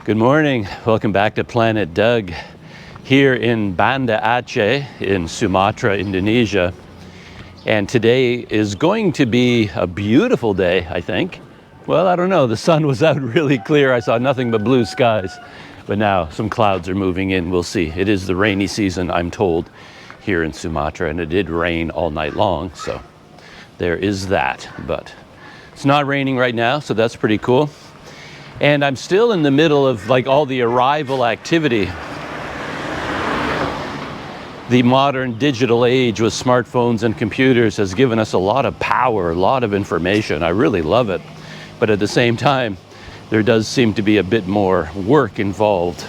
Good morning. Welcome back to Planet Doug here in Banda Aceh in Sumatra, Indonesia. And today is going to be a beautiful day, I think. Well, I don't know. The sun was out really clear. I saw nothing but blue skies. But now some clouds are moving in. We'll see. It is the rainy season, I'm told, here in Sumatra. And it did rain all night long. So there is that. But it's not raining right now, so that's pretty cool. And I'm still in the middle of like all the arrival activity. The modern digital age with smartphones and computers has given us a lot of power, a lot of information. I really love it. But at the same time, there does seem to be a bit more work involved.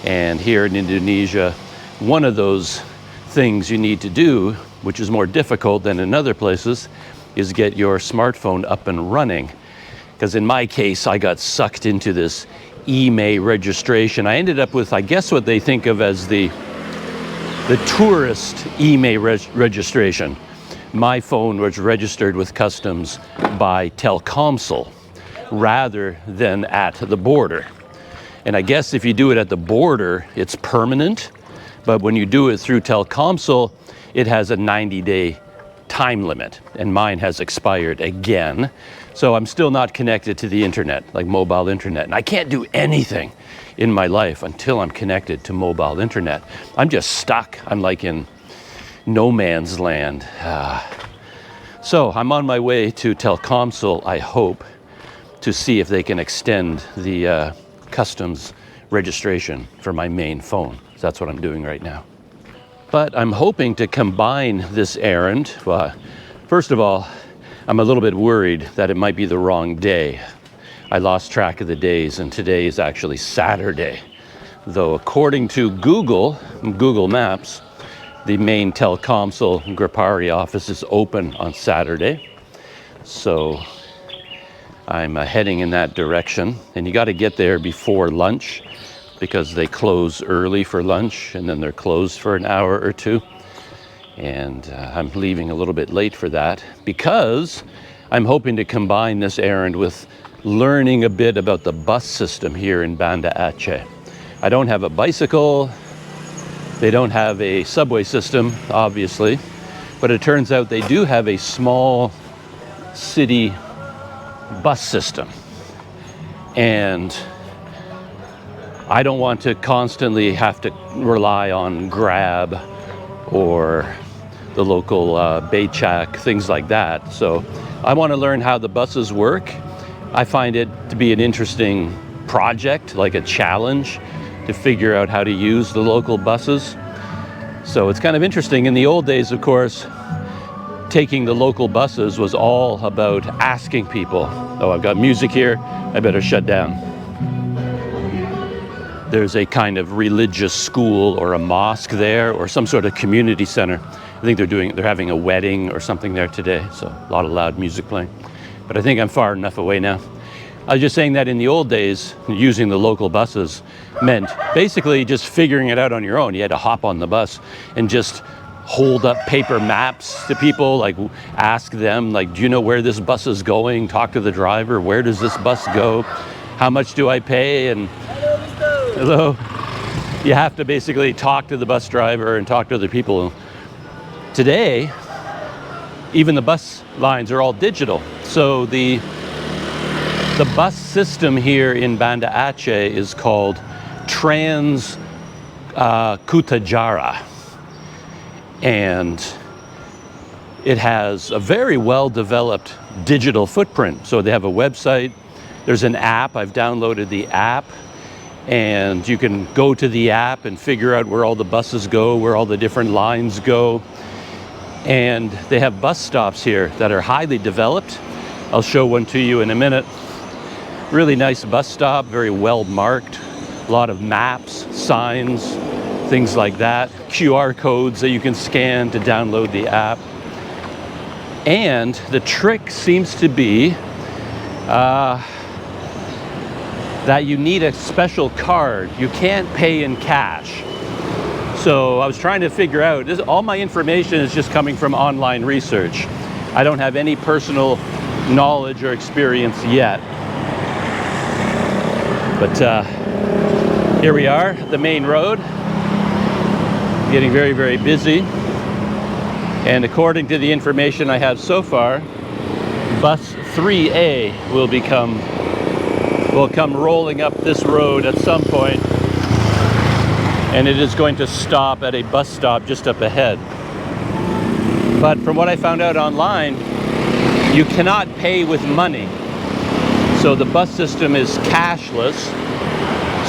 And here in Indonesia, one of those things you need to do, which is more difficult than in other places, is get your smartphone up and running. Because in my case, I got sucked into this IMEI registration. I ended up with, I guess, what they think of as the tourist IMEI registration. My phone was registered with customs by Telkomsel rather than at the border. And I guess if you do it at the border, it's permanent. But when you do it through Telkomsel, it has a 90-day time limit. And mine has expired again. So I'm still not connected to the internet, like mobile internet. And I can't do anything in my life until I'm connected to mobile internet. I'm just stuck. I'm like in no man's land. So I'm on my way to Telkomsel, I hope, to see if they can extend the customs registration for my main phone. So that's what I'm doing right now. But I'm hoping to combine this errand. Well, first of all, I'm a little bit worried that it might be the wrong day. I lost track of the days, and today is actually Saturday. Though according to Google Maps, the main Telkomsel GraPARI office is open on Saturday. So I'm heading in that direction. And you got to get there before lunch because they close early for lunch and then they're closed for an hour or two. And I'm leaving a little bit late for that because I'm hoping to combine this errand with learning a bit about the bus system here in Banda Aceh. I don't have a bicycle. They don't have a subway system, obviously. But it turns out they do have a small city bus system. And I don't want to constantly have to rely on Grab or the local Becak, things like that. So I want to learn how the buses work. I find it to be an interesting project, like a challenge to figure out how to use the local buses. So it's kind of interesting. In the old days, of course, taking the local buses was all about asking people. Oh, I've got music here, I better shut down. There's a kind of religious school or a mosque there or some sort of community center. I think they're having a wedding or something there today, so a lot of loud music playing. But I think I'm far enough away now. I was just saying that in the old days, using the local buses meant basically just figuring it out on your own. You had to hop on the bus and just hold up paper maps to people, like ask them, like, do you know where this bus is going? Talk to the driver, where does this bus go? How much do I pay? And hello. You have to basically talk to the bus driver and talk to other people. Today, even the bus lines are all digital. So the bus system here in Banda Aceh is called Trans Kutajara. And it has a very well-developed digital footprint. So they have a website. There's an app. I've downloaded the app. And you can go to the app and figure out where all the buses go, where all the different lines go. And they have bus stops here that are highly developed. I'll show one to you in a minute. Really nice bus stop, very well marked. A lot of maps, signs, things like that. QR codes that you can scan to download the app. And the trick seems to be that you need a special card. You can't pay in cash. So I was trying to figure out, all my information is just coming from online research. I don't have any personal knowledge or experience yet. But here we are, the main road, getting very, very busy. And according to the information I have so far, bus 3A will come rolling up this road at some point, and it is going to stop at a bus stop just up ahead. But from what I found out online, you cannot pay with money. So the bus system is cashless.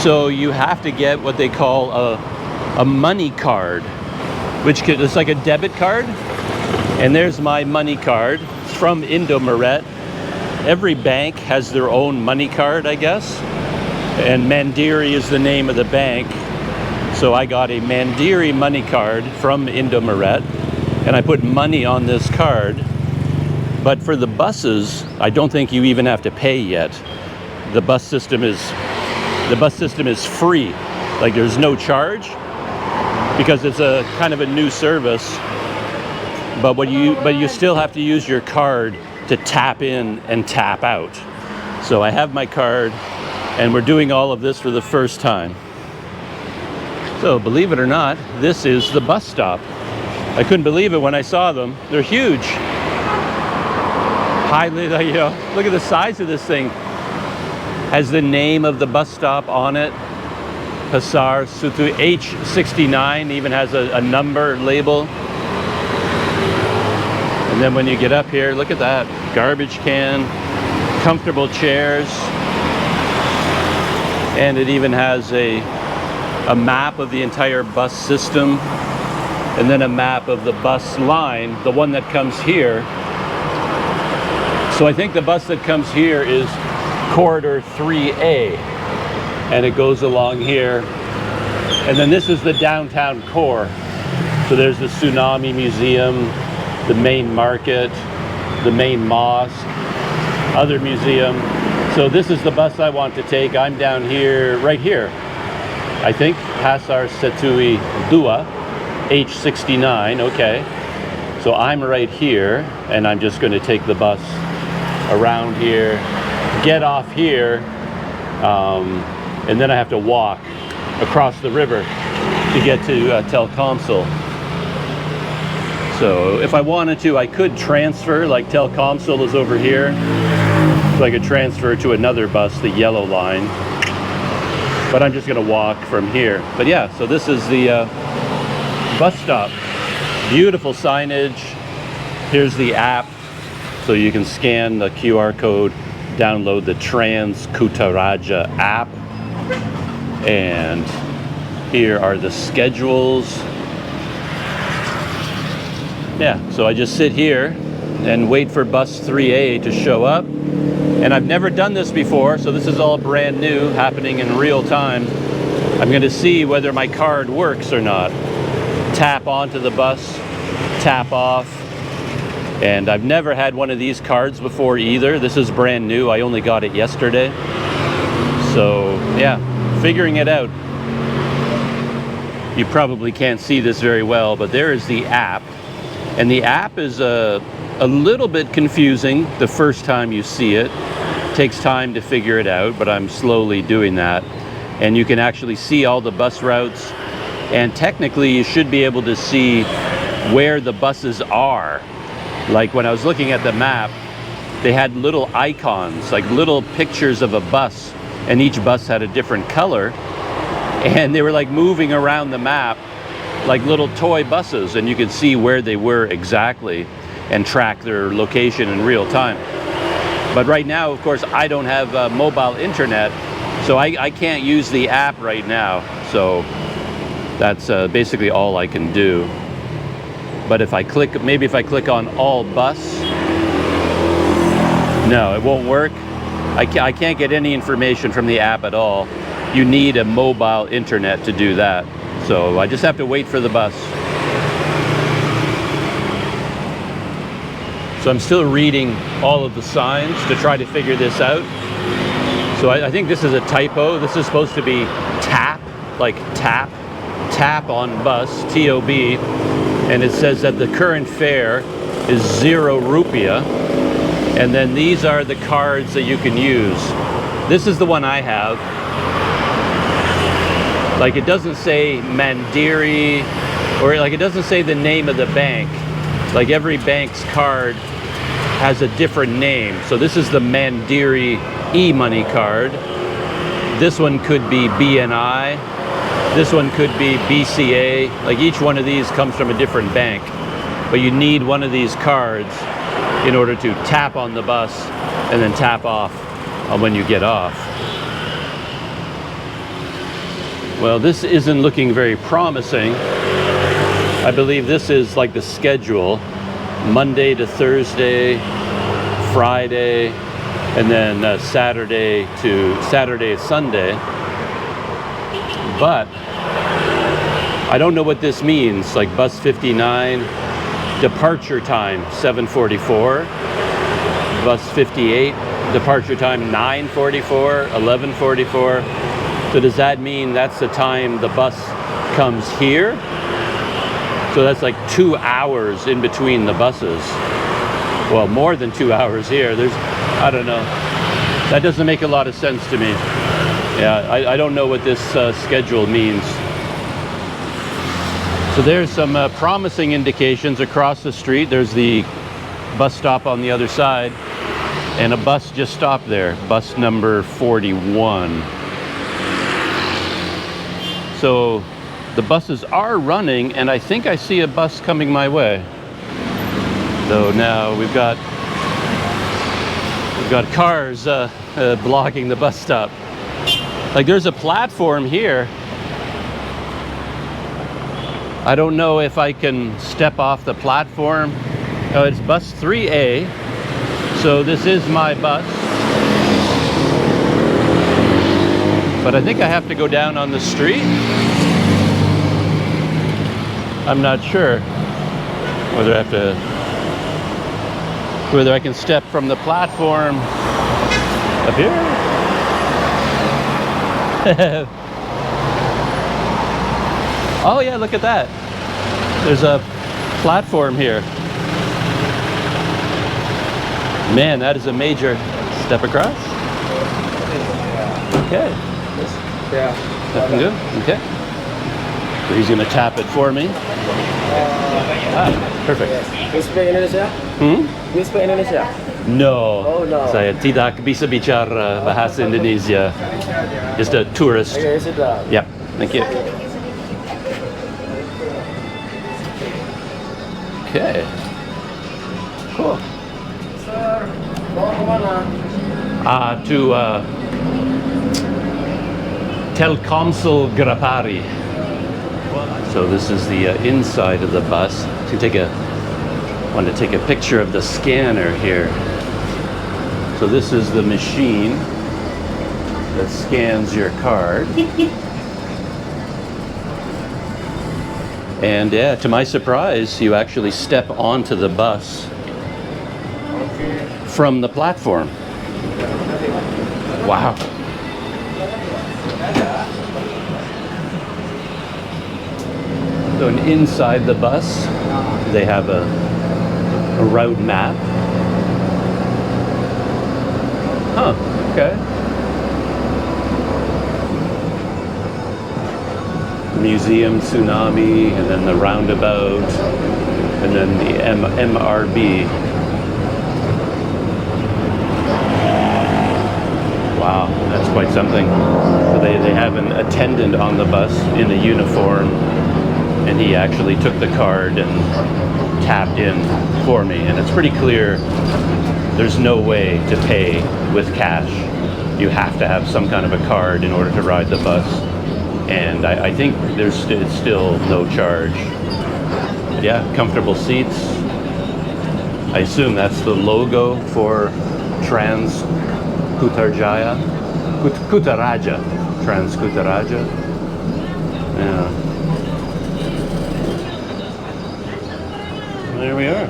So you have to get what they call a money card, which is like a debit card. And there's my money card. It's from Indomaret. Every bank has their own money card, I guess. And Mandiri is the name of the bank. So I got a Mandiri money card from Indomaret, and I put money on this card. But for the buses, I don't think you even have to pay yet. The bus system is free. Like, there's no charge because it's a kind of a new service. But you still have to use your card to tap in and tap out. So I have my card, and we're doing all of this for the first time. So believe it or not, this is the bus stop. I couldn't believe it when I saw them. They're huge. Look at the size of this thing. Has the name of the bus stop on it. Pasar Sutu H69 even has a number label. And then when you get up here, look at that. Garbage can, comfortable chairs. And it even has a map of the entire bus system. And then a map of the bus line, the one that comes here. So I think the bus that comes here is corridor 3A, and it goes along here. And then this is the downtown core. So there's the Tsunami Museum, the main market, the main mosque, other museum. So this is the bus I want to take. I'm down here, right here, I think, Pasar Setui Dua, H69, okay. So I'm right here, and I'm just going to take the bus around here, get off here, and then I have to walk across the river to get to Telkomsel. So if I wanted to, I could transfer, like Telkomsel is over here, so I could transfer to another bus, the yellow line, but I'm just going to walk from here. But yeah, so this is the bus stop. Beautiful signage. Here's the app. So you can scan the QR code, download the Trans Kutaraja app, and here are the schedules. Yeah, so I just sit here and wait for bus 3A to show up. And I've never done this before, so this is all brand new, happening in real time. I'm going to see whether my card works or not. Tap onto the bus, tap off. And I've never had one of these cards before either. This is brand new. I only got it yesterday. So yeah, figuring it out. You probably can't see this very well, but there is the app. And the app is a little bit confusing the first time you see it. It takes time to figure it out, but I'm slowly doing that. And you can actually see all the bus routes. And technically, you should be able to see where the buses are. Like when I was looking at the map, they had little icons, like little pictures of a bus, and each bus had a different color, and they were like moving around the map like little toy buses, and you could see where they were exactly and track their location in real time. But right now, of course, I don't have mobile internet, so I can't use the app right now. So that's basically all I can do. But if I click, maybe if I click on all bus, no, it won't work. I can't get any information from the app at all. You need a mobile internet to do that. So I just have to wait for the bus. So I'm still reading all of the signs to try to figure this out. So I think this is a typo. This is supposed to be tap, like tap on bus, T-O-B. And it says that the current fare is 0 rupiah. And then these are the cards that you can use. This is the one I have. Like it doesn't say Mandiri, or like it doesn't say the name of the bank. Like every bank's card has a different name. So this is the Mandiri e-money card. This one could be BNI. This one could be BCA. Like each one of these comes from a different bank. But you need one of these cards in order to tap on the bus and then tap off when you get off. Well, this isn't looking very promising. I believe this is like the schedule, Monday to Thursday, Friday, and then Saturday to Sunday. But I don't know what this means. Like bus 59, departure time 7:44, bus 58, departure time 9:44, 11:44. So does that mean that's the time the bus comes here? So that's like 2 hours in between the buses. Well, more than 2 hours here. I don't know. That doesn't make a lot of sense to me. Yeah, I don't know what this schedule means. So there's some promising indications across the street. There's the bus stop on the other side, and a bus just stopped there, bus number 41. So the buses are running, and I think I see a bus coming my way. Though now we've got cars blocking the bus stop. Like there's a platform here. I don't know if I can step off the platform. Oh, it's bus 3A. So this is my bus. But I think I have to go down on the street. I'm not sure whether I can step from the platform up here. Oh yeah, look at that. There's a platform here. Man, that is a major step across. Okay. Yeah. Nothing good? Okay. So he's gonna tap it for me. Perfect. You speak Indonesia? You speak Indonesia? No. Oh, no. Saya tidak bisa bicara bahasa Indonesia. Just a tourist. Okay, sit down. Yeah, thank you. Okay. Cool. Sir, mau kemana? To Telkomsel GraPARI. So this is the inside of the bus. So want to take a picture of the scanner here. So this is the machine that scans your card. And yeah, to my surprise, you actually step onto the bus from the platform. Wow. So inside the bus, they have a route map. Huh, okay. Museum, tsunami, and then the roundabout, and then the MRB. Wow, that's quite something. So they have an attendant on the bus in a uniform, and he actually took the card and tapped in for me. And it's pretty clear there's no way to pay with cash. You have to have some kind of a card in order to ride the bus. And I think there's still no charge. But yeah, comfortable seats. I assume that's the logo for Trans Kutaraja. Trans Kutaraja. Yeah. There we are.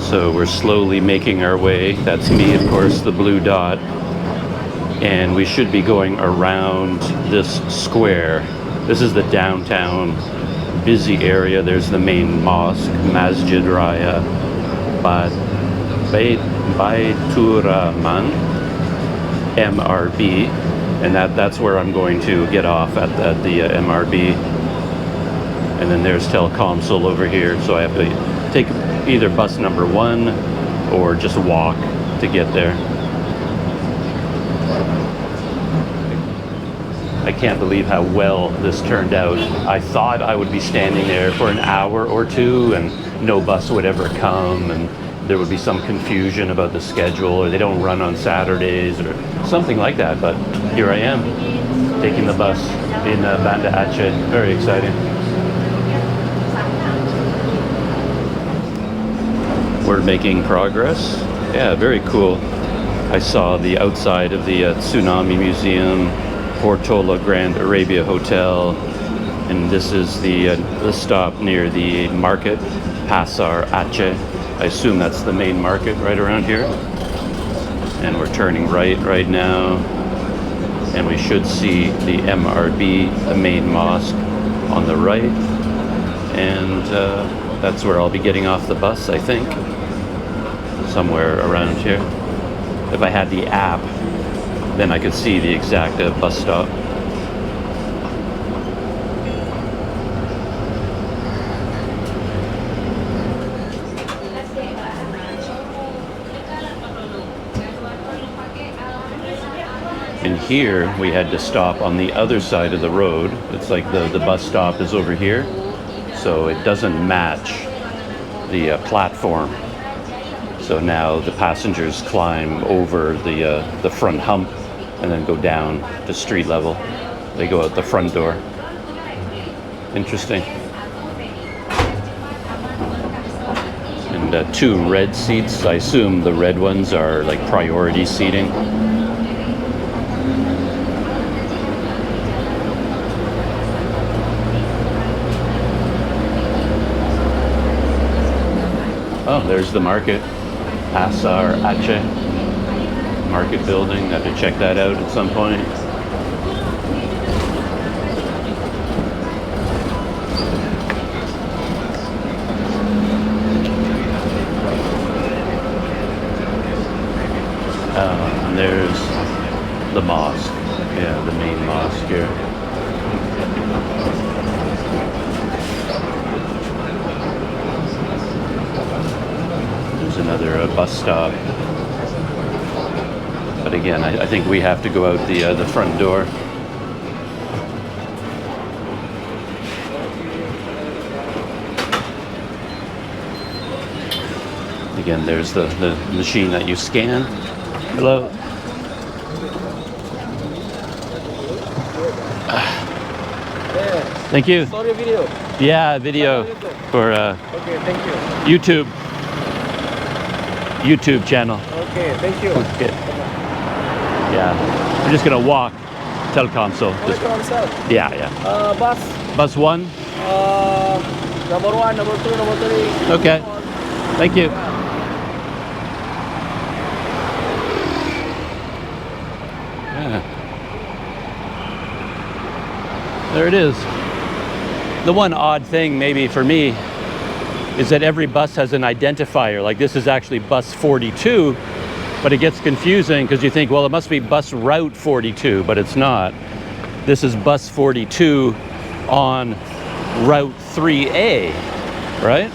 So we're slowly making our way. That's me, of course, the blue dot. And we should be going around this square. This is the downtown busy area. There's the main mosque, Masjid Raya Baituraman, MRB. And that's where I'm going to get off at the MRB. And then there's Telkomsel over here, so I have to take either bus number 1 or just walk to get there. I can't believe how well this turned out. I thought I would be standing there for an hour or two and no bus would ever come, and there would be some confusion about the schedule, or they don't run on Saturdays or something like that. But here I am, taking the bus in Banda Aceh. Very exciting. We're making progress. Yeah, very cool. I saw the outside of the Tsunami Museum, Portola Grand Arabia Hotel, and this is the stop near the market, Pasar Aceh. I assume that's the main market right around here. And we're turning right now, and we should see the MRB, the main mosque, on the right. And that's where I'll be getting off the bus, I think. Somewhere around here. If I had the app, then I could see the exact bus stop. And here we had to stop on the other side of the road. It's like the bus stop is over here, so it doesn't match the platform. So now the passengers climb over the front hump and then go down to street level. They go out the front door. Interesting. And 2 red seats. I assume the red ones are like priority seating. Oh, there's the market. Pasar Aceh market building. I have to check that out at some point. And there's the mosque. Yeah, the main mosque here. Another bus stop, but again, I think we have to go out the front door. Again, there's the machine that you scan. Hello. Thank you. Sorry, video. Yeah, video for Okay, thank you. YouTube channel. Okay, thank you. Okay. Yeah, we're just gonna walk Telkomsel. Telkomsel. Yeah. Bus 1. Number 1, number 2, number 3. Okay. Thank you. Yeah. There it is. The one odd thing maybe for me is that every bus has an identifier. Like this is actually bus 42, but it gets confusing because you think, well, it must be bus route 42, but it's not. This is bus 42 on route 3A, right?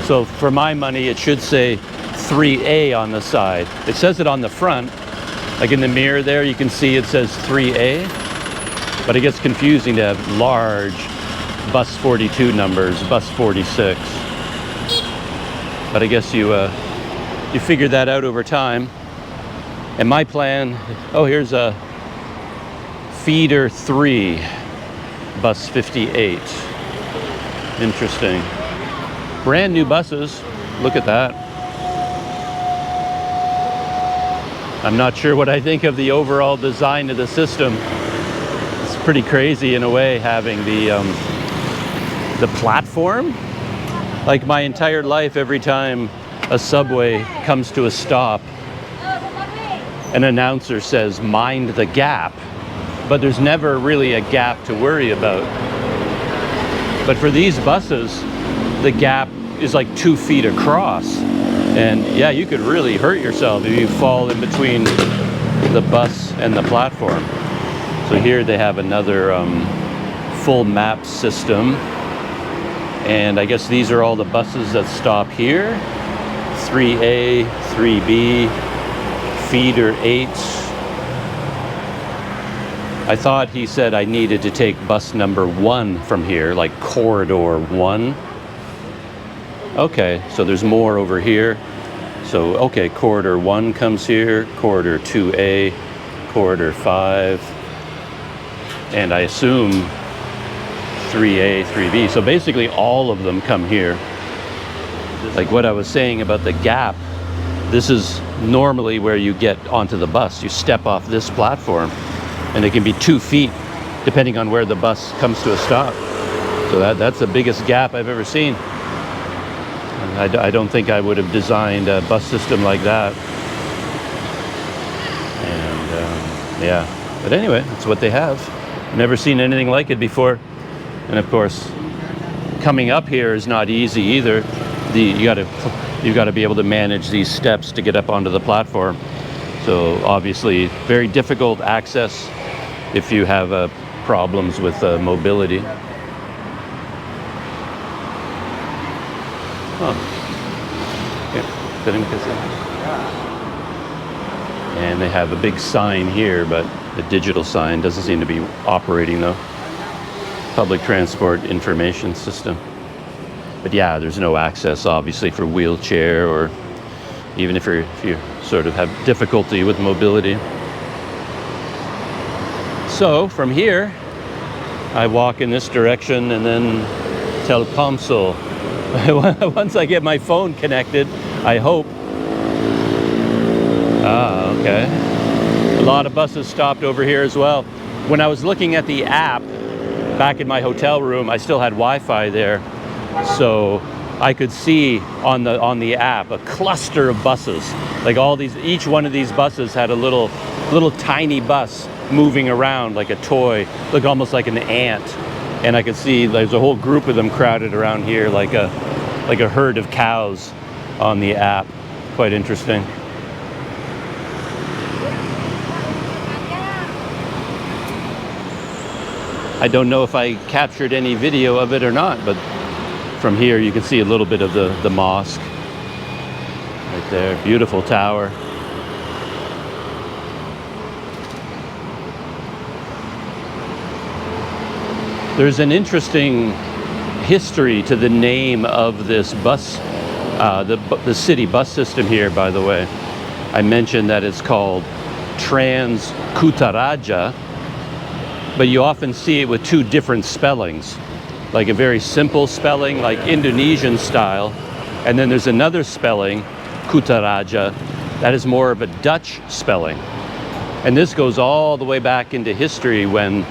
So for my money, it should say 3A on the side. It says it on the front, like in the mirror there, you can see it says 3A, but it gets confusing to have large bus 42 numbers, bus 46. But I guess you figure that out over time. And my plan, oh, here's a feeder 3, bus 58. Interesting. Brand new buses. Look at that. I'm not sure what I think of the overall design of the system. It's pretty crazy in a way, having the platform. Like my entire life, every time a subway comes to a stop, an announcer says, "Mind the gap." But there's never really a gap to worry about. But for these buses, the gap is like 2 feet across. And yeah, you could really hurt yourself if you fall in between the bus and the platform. So here they have another full map system. And I guess these are all the buses that stop here. 3A, 3B, feeder 8s. I thought he said I needed to take bus number 1 from here, like corridor 1. Okay, so there's more over here. So, okay, corridor 1 comes here, corridor 2A, corridor 5, and I assume 3A, 3B. So basically all of them come here. Like what I was saying about the gap, this is normally where you get onto the bus. You step off this platform, and it can be 2 feet depending on where the bus comes to a stop. So that's the biggest gap I've ever seen. I don't think I would have designed a bus system like that. And yeah, but anyway, that's what they have. Never seen anything like it before. And of course, coming up here is not easy either. You got to be able to manage these steps to get up onto the platform. So obviously, very difficult access if you have problems with mobility. Oh. And they have a big sign here, but the digital sign doesn't seem to be operating though. Public transport information system. But yeah, there's no access obviously for wheelchair, or even if you sort of have difficulty with mobility. So from here, I walk in this direction and then Telkomsel. Once I get my phone connected, I hope. Ah, okay. A lot of buses stopped over here as well. When I was looking at the app back in my hotel room, I still had Wi-Fi there, so I could see on the app a cluster of buses. Like each one of these buses had a little tiny bus moving around like a toy, looked almost like an ant. And I could see there's a whole group of them crowded around here like a herd of cows on the app. Quite interesting. I don't know if I captured any video of it or not, but from here you can see a little bit of the mosque right there. Beautiful tower. There's an interesting history to the name of this bus, the city bus system here, by the way. I mentioned that it's called Trans Kutaraja, but you often see it with 2 different spellings, like a very simple spelling, like Indonesian style, and then there's another spelling, Kutaraja, that is more of a Dutch spelling. And this goes all the way back into history when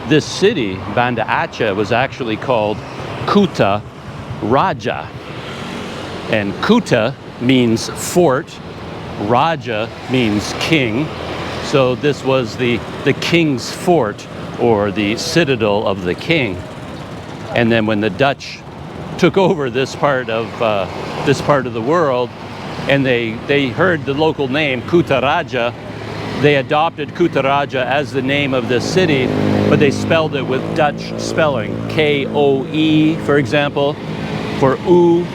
this city, Banda Aceh, was actually called Kuta Raja. And Kuta means fort, Raja means king. So this was the king's fort, or the citadel of the king. And then when the Dutch took over this part of the world, and they heard the local name Kutaraja, they adopted Kutaraja as the name of the city, but they spelled it with Dutch spelling, K-O-E, for example, for U.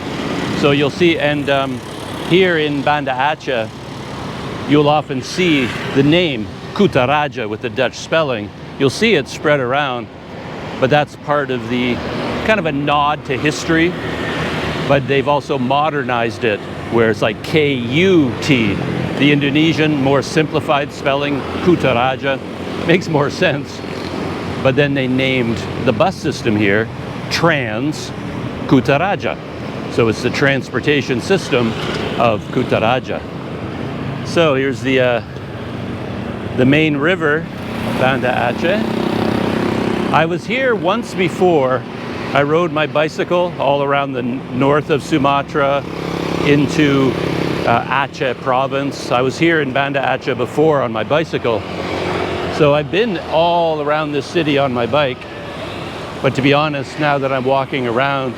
So you'll see, and here in Banda Aceh, you'll often see the name Kutaraja with the Dutch spelling. You'll see it spread around, but that's part of the kind of a nod to history, but they've also modernized it where it's like K-U-T. The Indonesian, more simplified spelling, Kutaraja, makes more sense. But then they named the bus system here Trans Kutaraja. So it's the transportation system of Kutaraja. So here's the main river, Banda Aceh. I was here once before. I rode my bicycle all around the north of Sumatra into Aceh province. I was here in Banda Aceh before on my bicycle. So I've been all around this city on my bike. But to be honest, now that I'm walking around,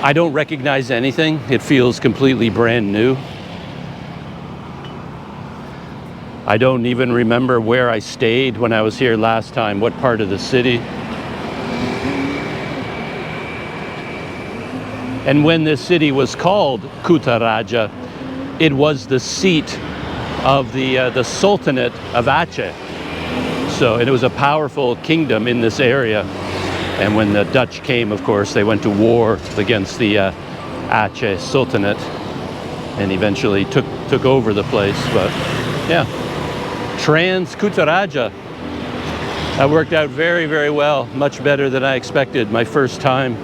I don't recognize anything. It feels completely brand new. I don't even remember where I stayed when I was here last time, what part of the city. And when this city was called Kutaraja, it was the seat of the Sultanate of Aceh. So, and it was a powerful kingdom in this area. And when the Dutch came, of course, they went to war against the Aceh Sultanate and eventually took over the place. But yeah, Trans Kutaraja. That worked out very, very well. Much better than I expected. My first time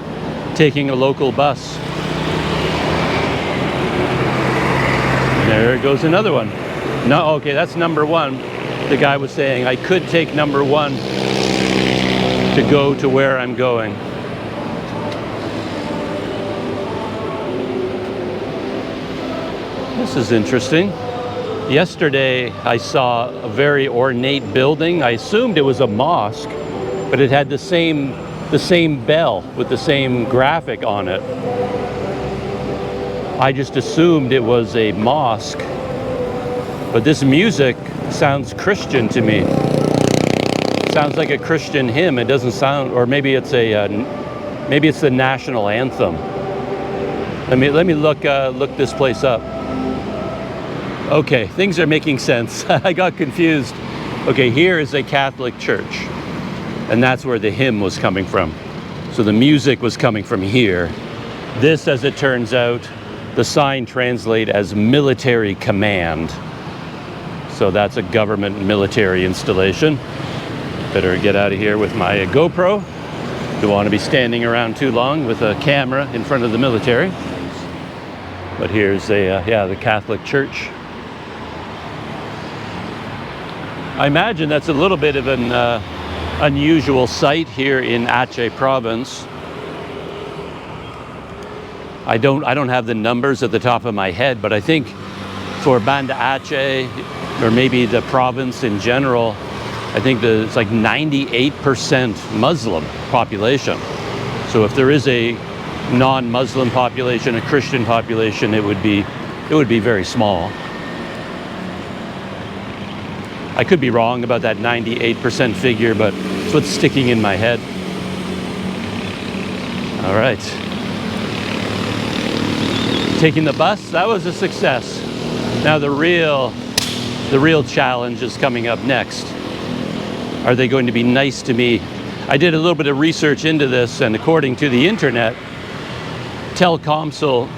taking a local bus. There goes another one. No, okay, that's number one. The guy was saying I could take number one to go to where I'm going. This is interesting. Yesterday I saw a very ornate building. I assumed it was a mosque, but it had the same bell with the same graphic on it. I just assumed it was a mosque, but this music sounds Christian to me. It sounds like a Christian hymn. It doesn't sound, or maybe it's maybe it's the national anthem. Let me look this place up. Okay, things are making sense. I got confused. Okay, here is a Catholic church, and that's where the hymn was coming from. So the music was coming from here. This, as it turns out, the sign translates as military command. So that's a government military installation. Better get out of here with my GoPro. Don't want to be standing around too long with a camera in front of the military. But here's the Catholic church. I imagine that's a little bit of an unusual sight here in Aceh province. I don't have the numbers at the top of my head, but I think for Banda Aceh, or maybe the province in general, I think it's like 98% Muslim population. So if there is a non-Muslim population, a Christian population, it would be very small. I could be wrong about that 98% figure, but it's what's sticking in my head. All right. Taking the bus, that was a success. Now the real challenge is coming up next. Are they going to be nice to me? I did a little bit of research into this, and according to the internet, Telkomsel,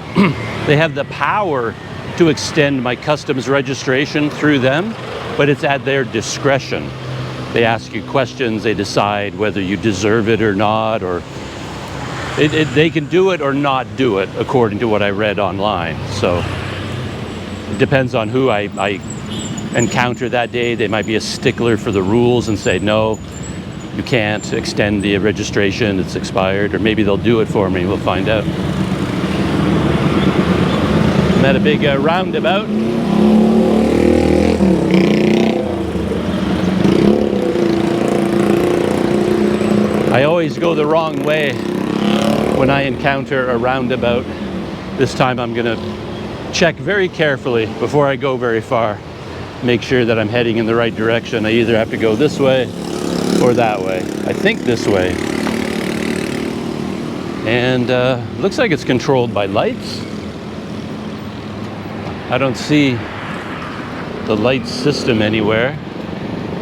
they have the power to extend my customs registration through them, but it's at their discretion. They ask you questions, they decide whether you deserve it or not, or they can do it or not do it, according to what I read online. So it depends on who I encounter that day. They might be a stickler for the rules and say, no, you can't extend the registration, it's expired, or maybe they'll do it for me. We'll find out. I'm at a big roundabout. I always go the wrong way when I encounter a roundabout. This time I'm gonna check very carefully before I go very far. Make sure that I'm heading in the right direction. I either have to go this way or that way. I think this way. And looks like it's controlled by lights. I don't see the light system anywhere.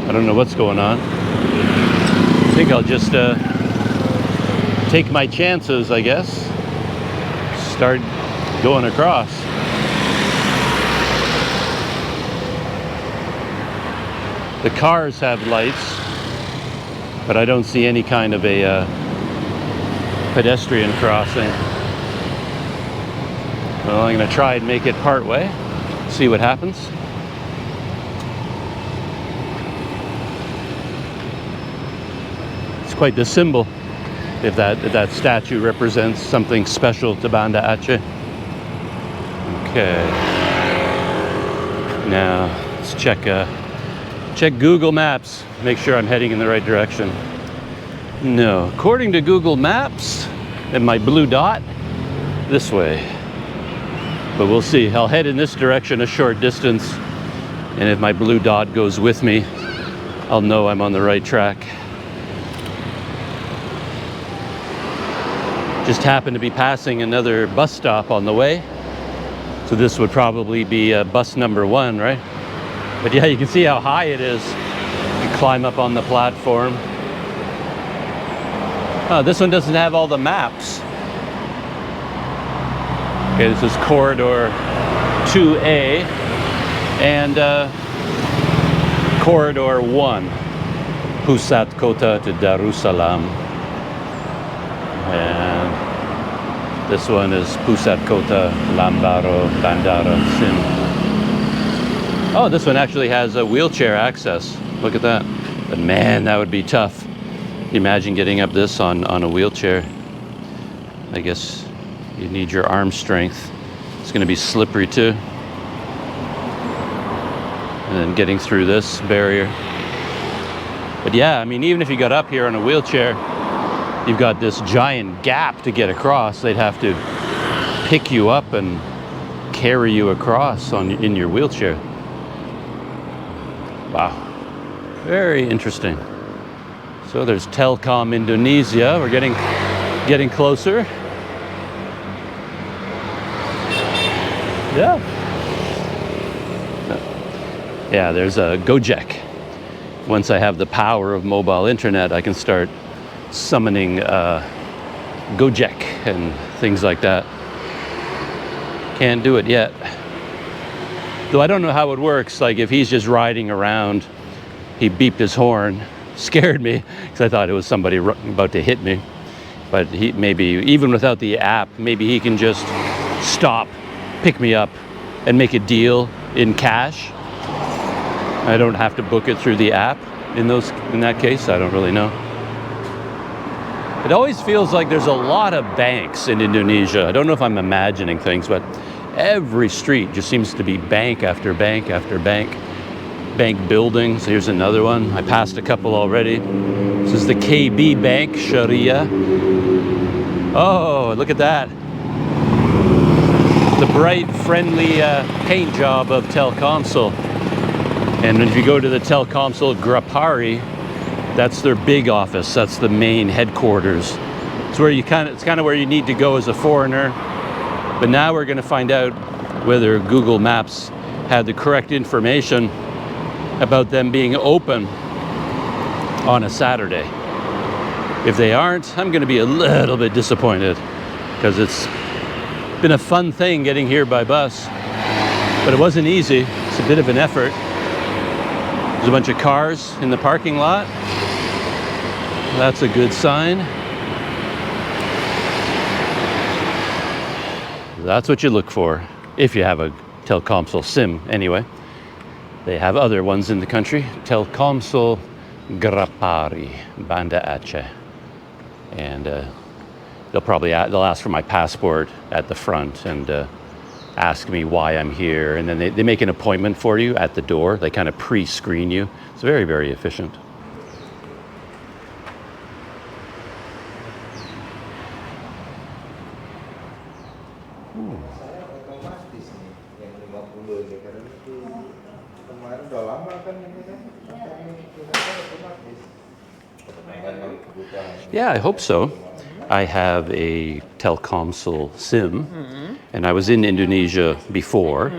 I don't know what's going on. I think I'll just take my chances, I guess. Start going across. The cars have lights, but I don't see any kind of a pedestrian crossing. Well, I'm going to try and make it part way, see what happens. It's quite the symbol, if that statue represents something special to Banda Aceh. Okay. Now, let's check Google Maps, make sure I'm heading in the right direction. No, according to Google Maps and my blue dot, this way. But we'll see. I'll head in this direction a short distance And if my blue dot goes with me, I'll know I'm on the right track. Just happened to be passing another bus stop on the way. So this would probably be bus number 1, right? But yeah, you can see how high it is. You climb up on the platform. Oh, this one doesn't have all the maps. Okay, this is corridor 2A and corridor 1, Pusat Kota to Darussalam. And this one is Pusat Kota, Lambaro, Bandara, Sim. Oh, this one actually has a wheelchair access. Look at that. But man, that would be tough. Imagine getting up this on a wheelchair. I guess you need your arm strength. It's going to be slippery too. And then getting through this barrier. But yeah, I mean, even if you got up here on a wheelchair, you've got this giant gap to get across. They'd have to pick you up and carry you across in your wheelchair. Wow, very interesting. So there's Telkom Indonesia. We're getting closer. Yeah. Yeah, there's a Gojek. Once I have the power of mobile internet, I can start summoning Gojek and things like that. Can't do it yet. Though I don't know how it works. Like if he's just riding around, he beeped his horn, scared me because I thought it was somebody about to hit me. But he maybe, even without the app, maybe he can just stop, pick me up, and make a deal in cash. I don't have to book it through the app in that case. I don't really know. It always feels like there's a lot of banks in Indonesia. I don't know if I'm imagining things, but every street just seems to be bank after bank after bank. Bank buildings. Here's another one. I passed a couple already. This is the KB Bank, Sharia. Oh, look at that. The bright, friendly paint job of Telkomsel. And if you go to the Telkomsel GraPARI, that's their big office. That's the main headquarters. It's where it's kind of where you need to go as a foreigner. But now we're going to find out whether Google Maps had the correct information about them being open on a Saturday. If they aren't, I'm going to be a little bit disappointed because it's been a fun thing getting here by bus. But it wasn't easy. It's a bit of an effort. There's a bunch of cars in the parking lot. That's a good sign. That's what you look for if you have a Telkomsel SIM anyway. They have other ones in the country. Telkomsel GraPARI, Banda Aceh. And they'll ask for my passport at the front and ask me why I'm here. And then they make an appointment for you at the door. They kind of pre-screen you. It's very, very efficient. Yeah, I hope so. I have a Telkomsel SIM, and I was in Indonesia before,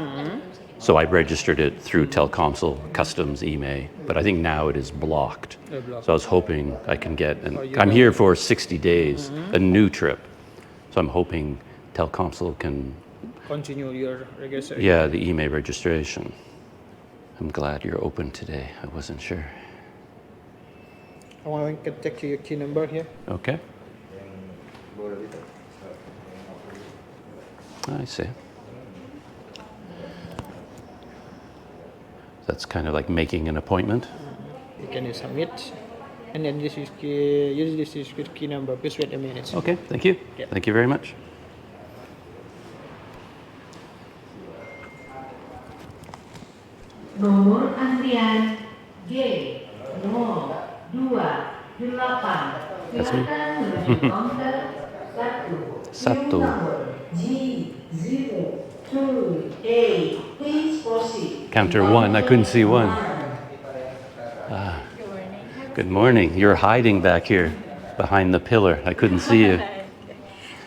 so I registered it through Telkomsel Customs IMEI, but I think now it is blocked. So I was hoping I can get, I'm here for 60 days, a new trip, so I'm hoping Telkomsel can Continue your registration. Yeah, the IMEI registration. I'm glad you're open today. I wasn't sure. I want to check your key number here. Okay. I see. That's kind of like making an appointment. You can submit, and then this is your key number. Please wait a minute. Okay, thank you. Yeah. Thank you very much. Nomor antrian G028. That's me. Silakan menuju counter 1. Satu. Nomor G0 28. Please proceed. Counter 1. I couldn't see 1. Good morning. You're hiding back here behind the pillar. I couldn't see you.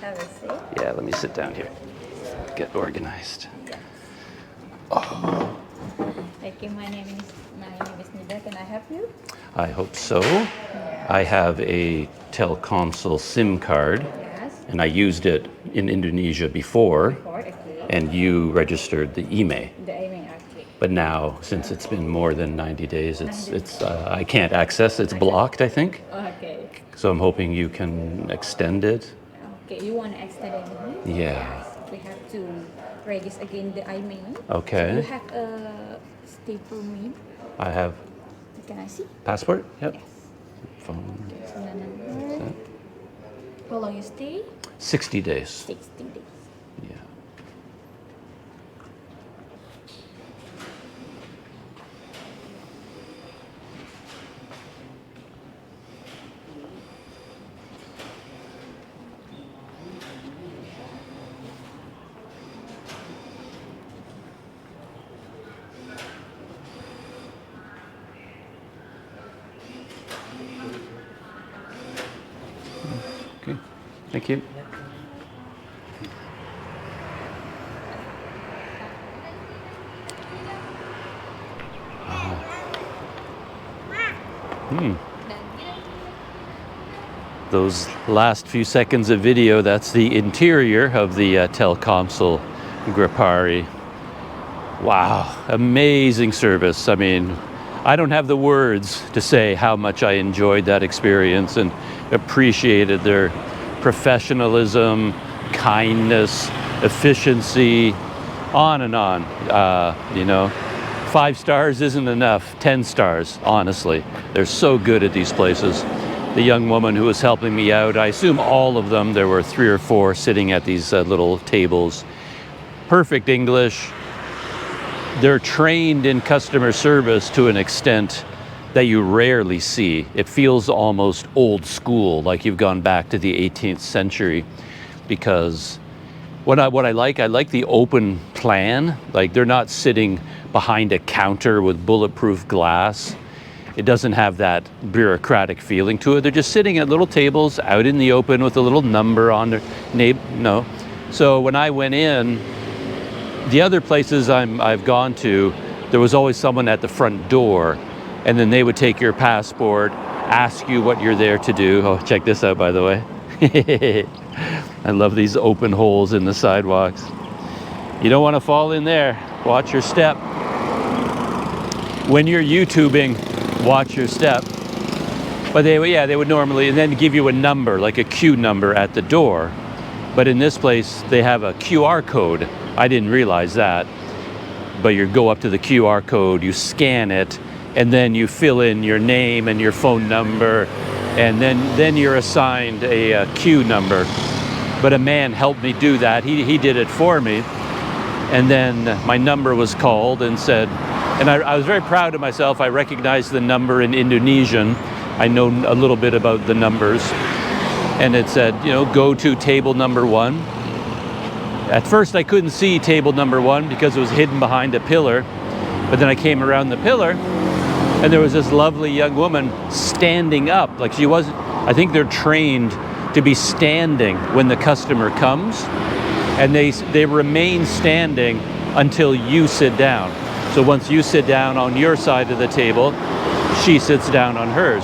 Have a seat. Yeah, let me sit down here. Get organized. Thank you. My name is Nida. Can I help you? I hope so. I have a Telkomsel SIM card, Yes. and I used it in Indonesia before, Okay. and you registered the IMEI. The IMEI. Okay. But now, since it's been more than 90 days, I can't access. It's blocked, I think. Okay. So I'm hoping you can extend it. Okay. You want to extend it? Yeah. We have to register again the IMEI. Okay. You have a stay permit. I have Can I see? passport. Yep. Yes. Phone. So number. How long you stay? 60 days. 60 days. Yeah. Okay. Thank you. Those last few seconds of video, that's the interior of the Telkomsel GraPARI. Wow, amazing service. I mean, I don't have the words to say how much I enjoyed that experience and appreciated their professionalism, kindness, efficiency, on and on. 5 stars isn't enough, 10 stars, honestly. They're so good at these places. The young woman who was helping me out, I assume all of them, there were 3 or 4 sitting at these little tables. Perfect English. They're trained in customer service to an extent that you rarely see. It feels almost old school, like you've gone back to the 18th century, because what I like the open plan. Like, they're not sitting behind a counter with bulletproof glass. It doesn't have that bureaucratic feeling to it. They're just sitting at little tables out in the open with a little number on their no. So when I went in, the other places I've gone to, there was always someone at the front door, and then they would take your passport, ask you what you're there to do. Oh, check this out, by the way. I love these open holes in the sidewalks. You don't want to fall in there. Watch your step. When you're YouTubing, watch your step. But they would normally and then give you a number, like a queue number at the door. But in this place, they have a QR code. I didn't realize that. But you go up to the QR code, you scan it, and then you fill in your name and your phone number, and then you're assigned a queue number. But a man helped me do that. He did it for me. And then my number was called and said, and I was very proud of myself. I recognized the number in Indonesian. I know a little bit about the numbers. And it said, go to table number 1. At first I couldn't see table number 1 because it was hidden behind a pillar. But then I came around the pillar and there was this lovely young woman standing up. Like, she wasn't, I think they're trained to be standing when the customer comes. And they remain standing until you sit down. So once you sit down on your side of the table, she sits down on hers.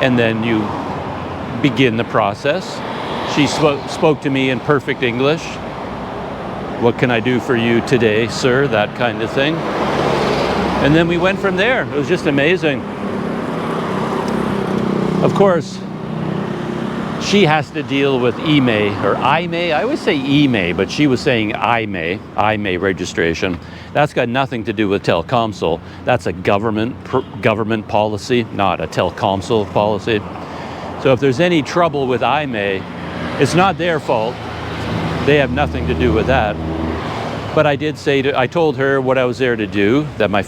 And then you begin the process. She spoke to me in perfect English. What can I do for you today, sir? That kind of thing. And then we went from there. It was just amazing. Of course, she has to deal with IMEI or IMEI. I always say IMEI, but she was saying IMEI registration. That's got nothing to do with Telkomsel. That's a government policy, not a Telkomsel policy. So if there's any trouble with IMEI, it's not their fault. They have nothing to do with that. But I did say, I told her what I was there to do, that my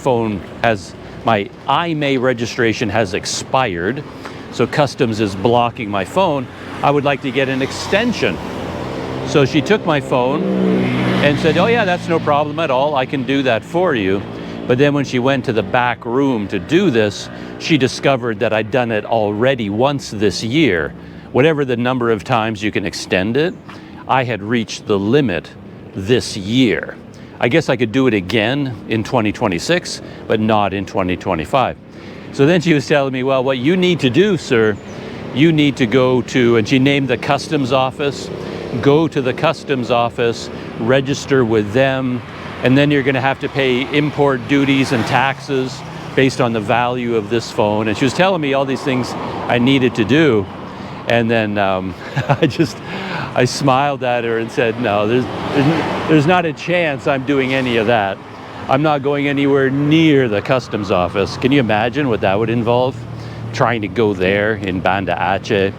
IMEI registration has expired. So Customs is blocking my phone. I would like to get an extension. So she took my phone and said, oh yeah, that's no problem at all. I can do that for you. But then when she went to the back room to do this, she discovered that I'd done it already once this year. Whatever the number of times you can extend it, I had reached the limit this year. I guess I could do it again in 2026, but not in 2025. So then she was telling me, well, what you need to do, sir, you need to go to, and she named the customs office, go to the customs office, register with them, and then you're going to have to pay import duties and taxes based on the value of this phone. And she was telling me all these things I needed to do. And then I smiled at her and said, no, there's not a chance I'm doing any of that. I'm not going anywhere near the customs office. Can you imagine what that would involve? Trying to go there in Banda Aceh.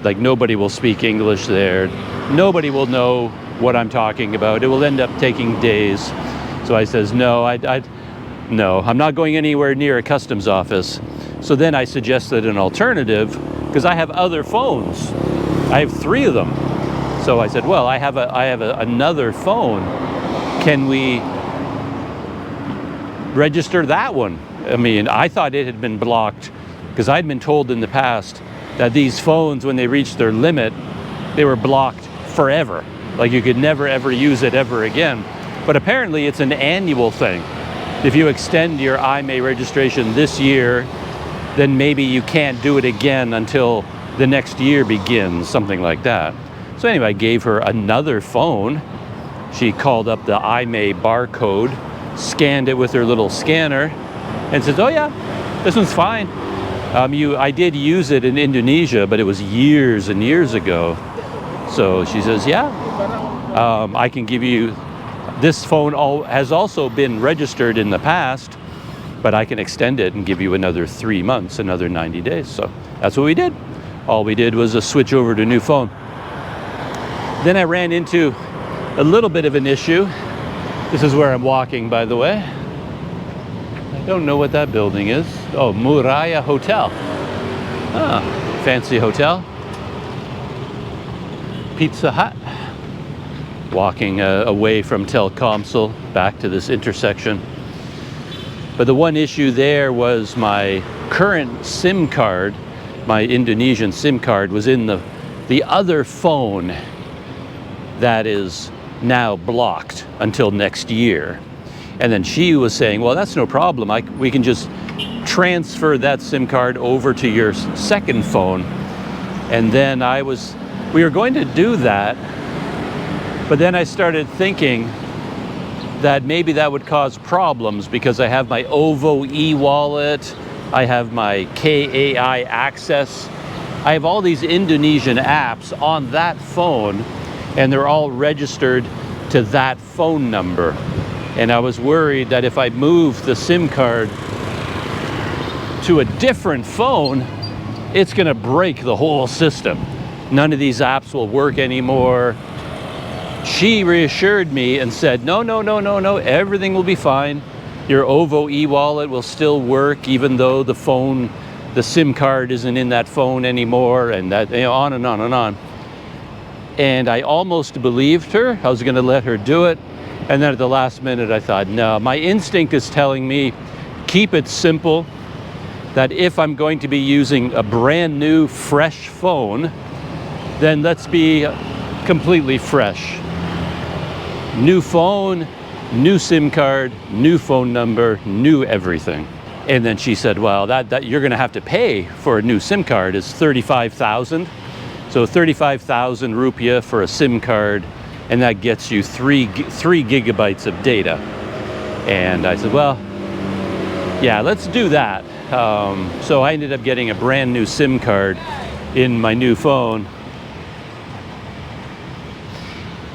Like, nobody will speak English there. Nobody will know what I'm talking about. It will end up taking days. So I says, no, no, I'm not going anywhere near a customs office. So then I suggested an alternative, because I have other phones. I have 3 of them. So I said, well, I have another phone. Can we register that one? I mean, I thought it had been blocked, because I'd been told in the past that these phones, when they reached their limit, they were blocked forever. Like, you could never ever use it ever again. But apparently it's an annual thing. If you extend your IMEI registration this year, then maybe you can't do it again until the next year begins, something like that. So anyway, I gave her another phone. She called up the IMEI barcode, scanned it with her little scanner, and says, oh yeah, this one's fine. I did use it in Indonesia, but it was years and years ago. So she says, yeah, I can give you, this phone has also been registered in the past, but I can extend it and give you another 3 months, another 90 days. So that's what we did. All we did was a switch over to a new phone. Then I ran into a little bit of an issue. This is where I'm walking, by the way. I don't know what that building is. Oh, Muraya Hotel. Ah, fancy hotel. Pizza Hut. Walking away from Telkomsel back to this intersection. But the one issue there was my current SIM card, my Indonesian SIM card, was in the other phone that is now blocked until next year. And then she was saying, well, that's no problem. We can just transfer that SIM card over to your second phone. And then we were going to do that, but then I started thinking that maybe that would cause problems, because I have my OVO e-wallet, I have my KAI access, I have all these Indonesian apps on that phone, and they're all registered to that phone number. And I was worried that if I moved the SIM card to a different phone, it's gonna break the whole system. None of these apps will work anymore. She reassured me and said, no, everything will be fine. Your OVO e-wallet will still work, even though the SIM card isn't in that phone anymore, and that, on and on and on. And I almost believed her. I was going to let her do it. And then at the last minute, I thought, no, my instinct is telling me, keep it simple, that if I'm going to be using a brand new, fresh phone, then let's be completely fresh. New phone, new SIM card, new phone number, new everything. And then she said, well, that you're going to have to pay for a new SIM card is 35,000. So 35,000 rupiah for a SIM card, and that gets you 3 gigabytes of data. And I said, well, yeah, let's do that. So I ended up getting a brand new SIM card in my new phone,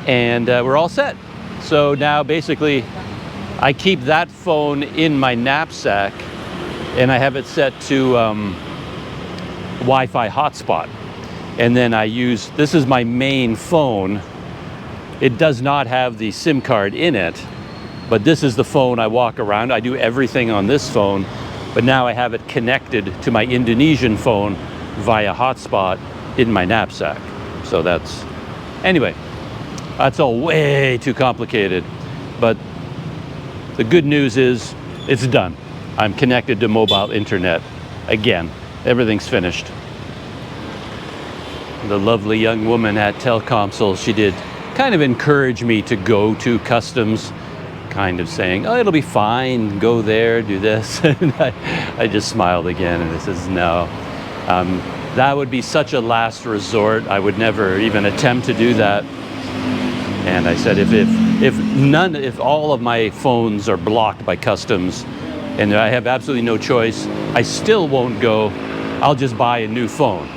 and we're all set. So now basically I keep that phone in my knapsack, and I have it set to Wi-Fi hotspot. And then this is my main phone. It does not have the SIM card in it, but this is the phone I walk around. I do everything on this phone, but now I have it connected to my Indonesian phone via hotspot in my knapsack. So anyway, That's all way too complicated. But the good news is it's done. I'm connected to mobile internet again. Everything's finished. The lovely young woman at Telkomsel, she did kind of encourage me to go to customs, kind of saying, oh, it'll be fine, go there, do this. And I just smiled again and I says, no. That would be such a last resort. I would never even attempt to do that. And I said, if all of my phones are blocked by customs and I have absolutely no choice, I still won't go. I'll just buy a new phone.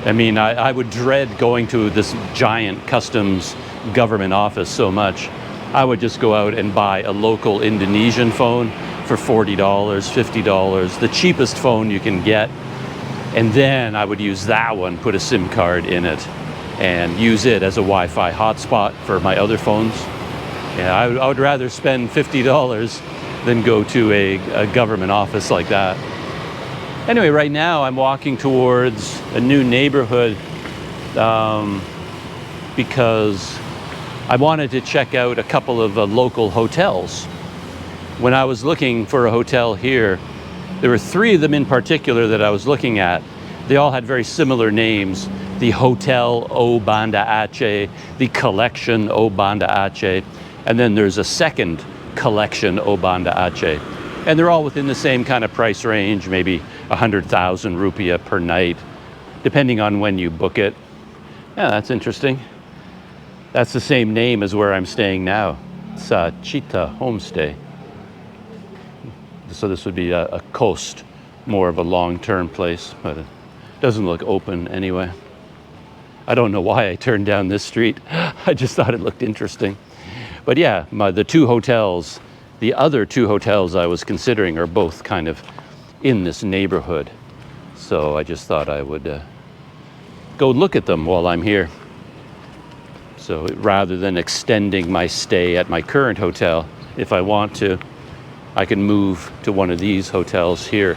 I mean, I would dread going to this giant customs government office so much. I would just go out and buy a local Indonesian phone for $40, $50, the cheapest phone you can get. And then I would use that one, put a SIM card in it, and use it as a Wi-Fi hotspot for my other phones. Yeah, I would rather spend $50 than go to a government office like that. Anyway, right now I'm walking towards a new neighborhood because I wanted to check out a couple of local hotels. When I was looking for a hotel here, there were 3 of them in particular that I was looking at. They all had very similar names. The Hotel O Banda Aceh, the Collection O Banda Aceh, and then there's a second Collection O Banda Aceh. And they're all within the same kind of price range, maybe 100,000 rupiah per night, depending on when you book it. Yeah, that's interesting. That's the same name as where I'm staying now. It's Chita Homestay. So this would be a coast, more of a long-term place, but it doesn't look open anyway. I don't know why I turned down this street. I just thought it looked interesting. But yeah, the 2 hotels, the other 2 hotels I was considering are both kind of in this neighborhood. So I just thought I would go look at them while I'm here. So rather than extending my stay at my current hotel, if I want to, I can move to one of these hotels here.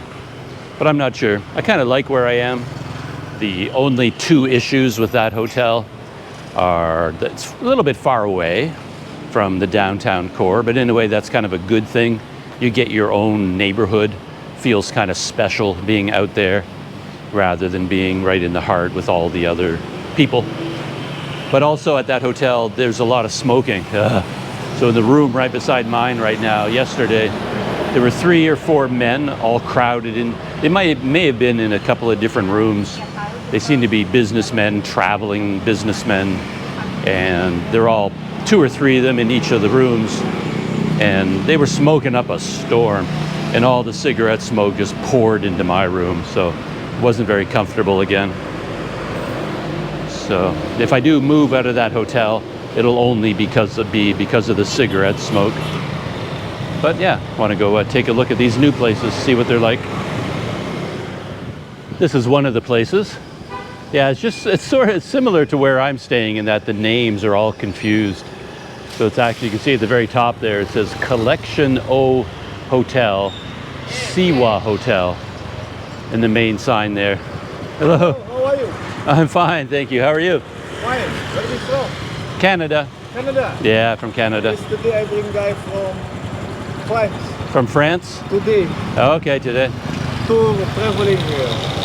But I'm not sure. I kind of like where I am. The only 2 issues with that hotel are that it's a little bit far away from the downtown core, but in a way that's kind of a good thing. You get your own neighborhood. Feels kind of special being out there rather than being right in the heart with all the other people. But also at that hotel, there's a lot of smoking. So in the room right beside mine right now, yesterday, there were 3 or 4 men all crowded in. They may have been in a couple of different rooms. They seem to be businessmen, traveling businessmen, and they're all 2 or 3 of them in each of the rooms, and they were smoking up a storm, and all the cigarette smoke just poured into my room, so it wasn't very comfortable again. So if I do move out of that hotel, it'll only be because of the cigarette smoke. But yeah, want to go take a look at these new places, see what they're like. This is one of the places. Yeah, it's sort of similar to where I'm staying in that the names are all confused. So it's actually, you can see at the very top there, it says Collection O Hotel, Siwa Hotel, and the main sign there. Hello. How are you? I'm fine, thank you. How are you? Fine. Where are you from? Canada. Canada? Yeah, from Canada. Yesterday I bring guy from France. From France? Today. Oh, okay, today. To traveling here.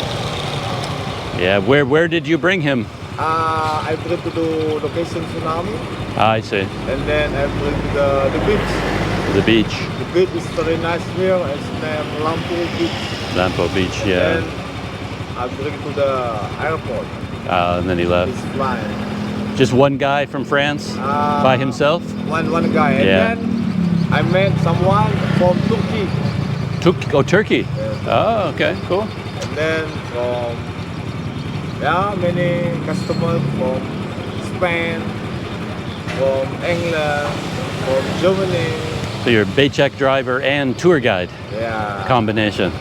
Yeah, where did you bring him? I bring to the location tsunami. I see. And then I bring the beach. The beach. The beach is very nice here. It's named Lampu Beach. Lampu Beach, yeah. And I bring to the airport. And then he left. He's flying. Just one guy from France by himself? One guy. And Yeah. then I met someone from Turkey. Turkey. Yeah. Oh, okay, cool. And then from many customers from Spain, from England, from Germany. So you're a Baycheck driver and tour guide Yeah. combination.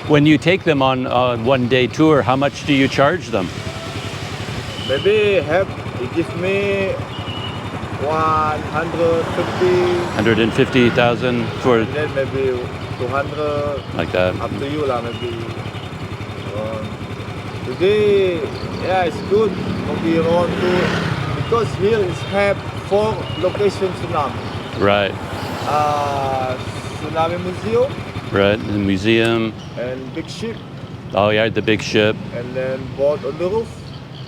When you take them on a one-day tour, how much do you charge them? Maybe he give me 150. 150,000 for And then maybe 200. like that. Up to you lah, maybe. Today, yeah, it's good. Maybe around because here is have 4 location tsunami. Right. Tsunami museum Right. The museum. and big ship, Oh, yeah, the big ship. and then boat on the roof,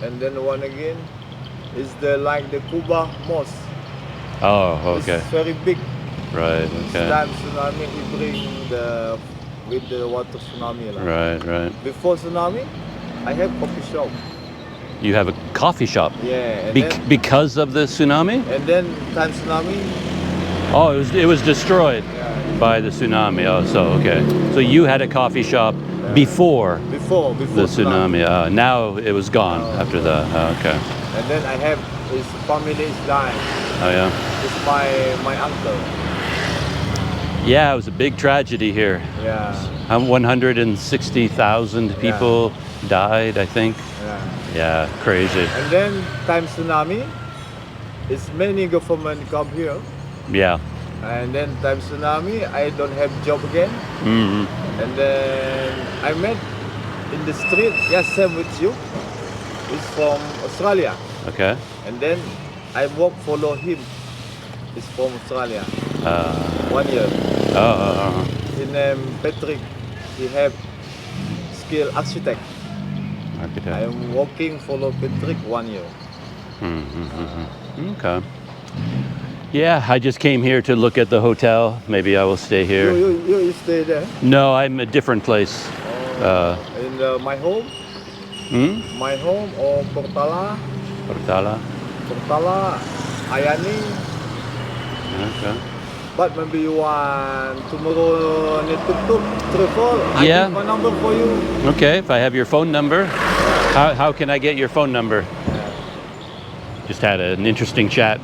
and then one again is the like the Cuba mosque. Oh, okay. It's very big. Right. This Okay. time tsunami he bring the with the water tsunami. Like. Right. Right. Before tsunami, I have coffee shop. You have a coffee shop. Yeah, and Because of the tsunami? then time tsunami. Oh, it was destroyed Yeah, by the tsunami. Oh, so okay. So you had a coffee shop before before the tsunami. Now it was gone after that. Okay. And then I have his family is dying. Oh yeah. It's my uncle. Yeah, it was a big tragedy here. Yeah, 160,000 people died, I think. yeah. Yeah, crazy. And then time tsunami, it's many government come here. Yeah. And then time tsunami, I don't have job again. Hmm. And then I met in the street. Yes, same with you. He's from Australia. Okay. And then I follow him. He's from Australia. 1 year. His name Patrick. He have skill architect. I Architect. am working follow Patrick 1 year. Okay. Yeah, I just came here to look at the hotel. Maybe I will stay here. You stay there. No, I'm a different place. In my home. Hmm? My home or Portala, Portala. Ayani. Okay. But maybe you want tomorrow need tuk travel. I Yeah. give my number for you. Okay, if I have your phone number, how can I get your phone number? Just had an interesting chat.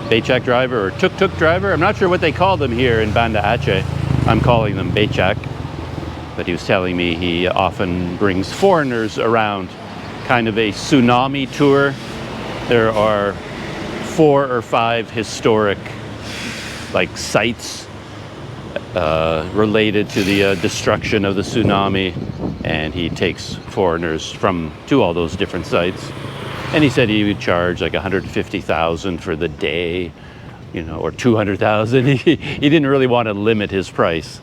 Becak driver or tuk-tuk driver. I'm not sure what they call them here in Banda Aceh. I'm calling them becak. But he was telling me he often brings foreigners around, kind of a tsunami tour. There are 4 or 5 historic sites related to the destruction of the tsunami, and he takes foreigners to all those different sites. And he said he would charge like 150,000 for the day, or 200,000. He didn't really want to limit his price.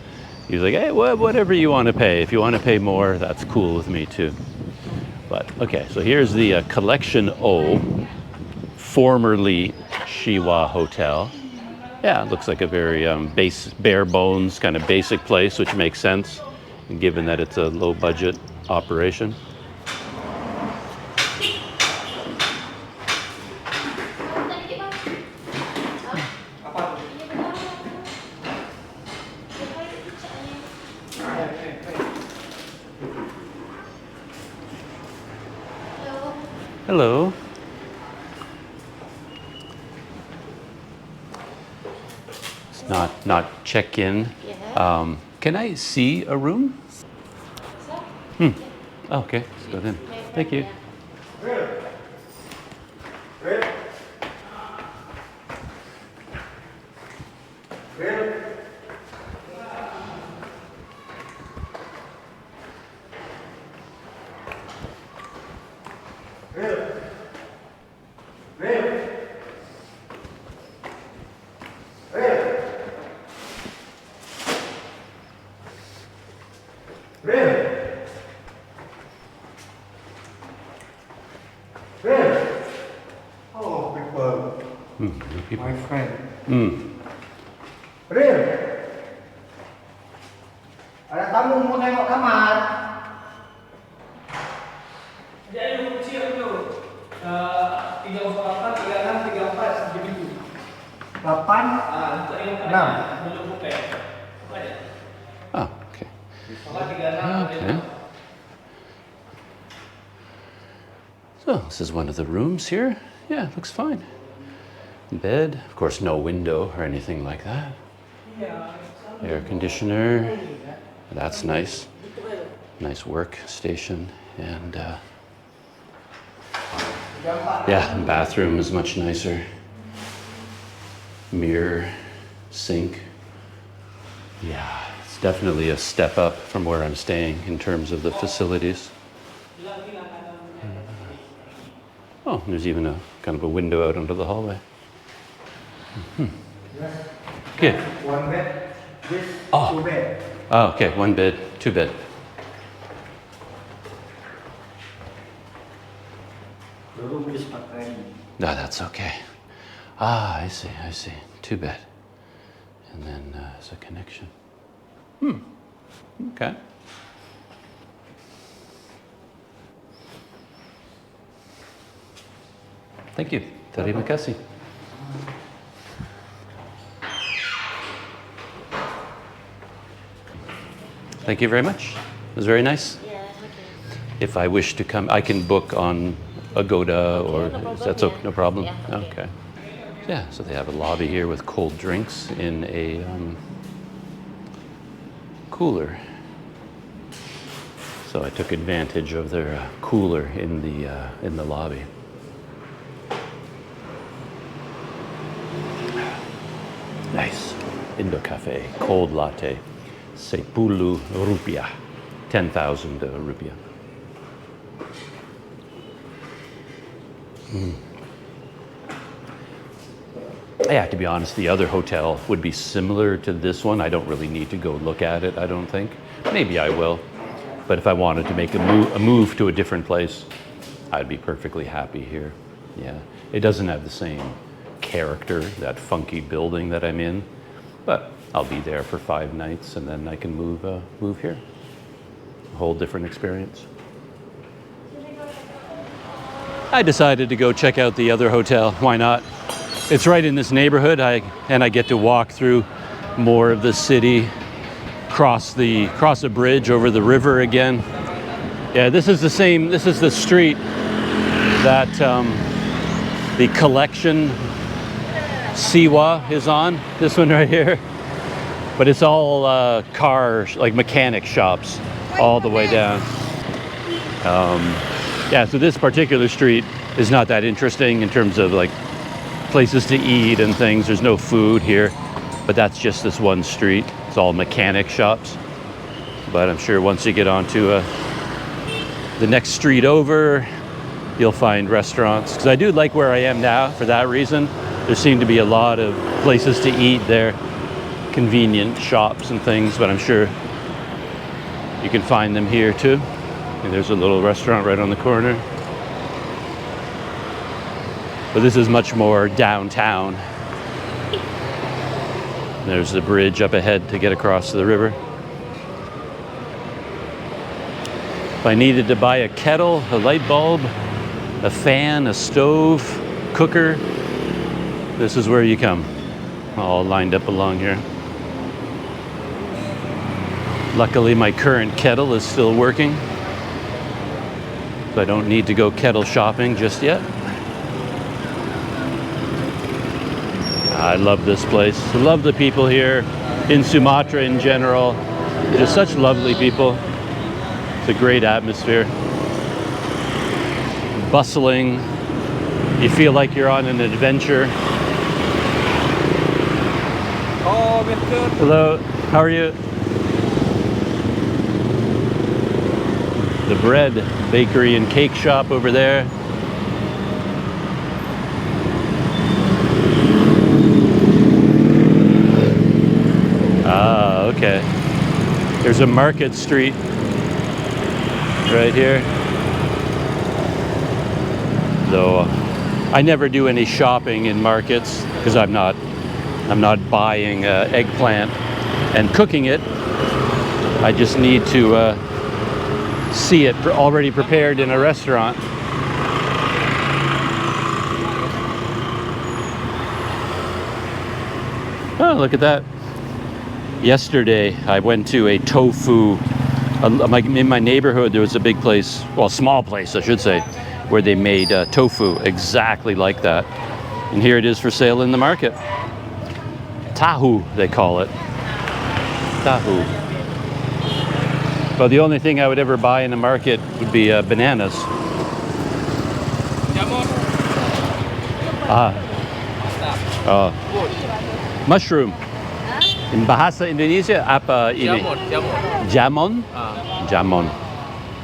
He was like, hey, whatever you want to pay. If you want to pay more, that's cool with me too. But okay, so here's the Collection O, formerly Shiwa Hotel. Yeah, it looks like a very bare bones kind of basic place, which makes sense, given that it's a low budget operation. Hello. It's not check-in. Can I see a room? Oh, okay, let's go then. Thank you. Oh, people. My friend. Real. Ada tamu mau nengok kamar. Jadi lu kecil tu. 348, 34 begitu. 8, Untuk yang 6. belum buka. Oh, okay. Okay. So this is one of the rooms here. Yeah, it looks fine. Bed, of course, no window or anything like that. Air conditioner, that's nice. Nice workstation, and yeah, bathroom is much nicer. Mirror, sink. Yeah, it's definitely a step up from where I'm staying in terms of the facilities. Oh, there's even a kind of a window out onto the hallway. Okay. One bed. This Oh. 2 bed. Oh, okay. 1 bed, 2 bed. The room is not ready. No, that's okay. Ah, I see. 2 bed. And then there's a connection. Okay. Thank you. Terima kasih. Thank you very much. It was very nice. Yeah, okay. If I wish to come, I can book on Agoda or no problem, that's yeah. no problem? Yeah, okay. Okay. Yeah, so they have a lobby here with cold drinks in a cooler. So I took advantage of their cooler in the lobby. Nice. Indo Cafe, cold latte, 10 rupiah, 10,000 rupiah. Yeah, to be honest, the other hotel would be similar to this one. I don't really need to go look at it, I don't think. Maybe I will. But if I wanted to make a move to a different place, I'd be perfectly happy here. Yeah, it doesn't have the same character, that funky building that I'm in, but I'll be there for 5 nights and then I can move here. A whole different experience. I decided to go check out the other hotel. Why not? It's right in this neighborhood, and I get to walk through more of the city, cross a bridge over the river again. Yeah, this is the street that the collection Siwa is on, this one right here. But it's all cars, like mechanic shops, all the way down. Yeah, so this particular street is not that interesting in terms of like places to eat and things. There's no food here, but that's just this one street. It's all mechanic shops. But I'm sure once you get onto the next street over, you'll find restaurants. Because I do like where I am now for that reason. There seem to be a lot of places to eat there, convenient shops and things, but I'm sure you can find them here too. And there's a little restaurant right on the corner. But this is much more downtown. There's the bridge up ahead to get across the river. If I needed to buy a kettle, a light bulb, a fan, a stove, cooker, this is where you come. All lined up along here. Luckily, my current kettle is still working, so I don't need to go kettle shopping just yet. I love this place. I love the people here in Sumatra in general. They're just such lovely people. It's a great atmosphere. Bustling. You feel like you're on an adventure. Oh, Mr. Hello, how are you? The bread bakery and cake shop over there. Ah, okay. There's a market street right here. Though I never do any shopping in markets because I'm not buying eggplant and cooking it. I just need to see it already prepared in a restaurant. Oh, look at that. Yesterday, I went to a tofu. In my neighborhood, there was a big place, well, small place, I should say, where they made tofu exactly like that. And here it is for sale in the market. Tahu, they call it. Tahu. Well, the only thing I would ever buy in the market would be bananas. Mushroom. In bahasa Indonesia apa ini? Jamon. Jamon.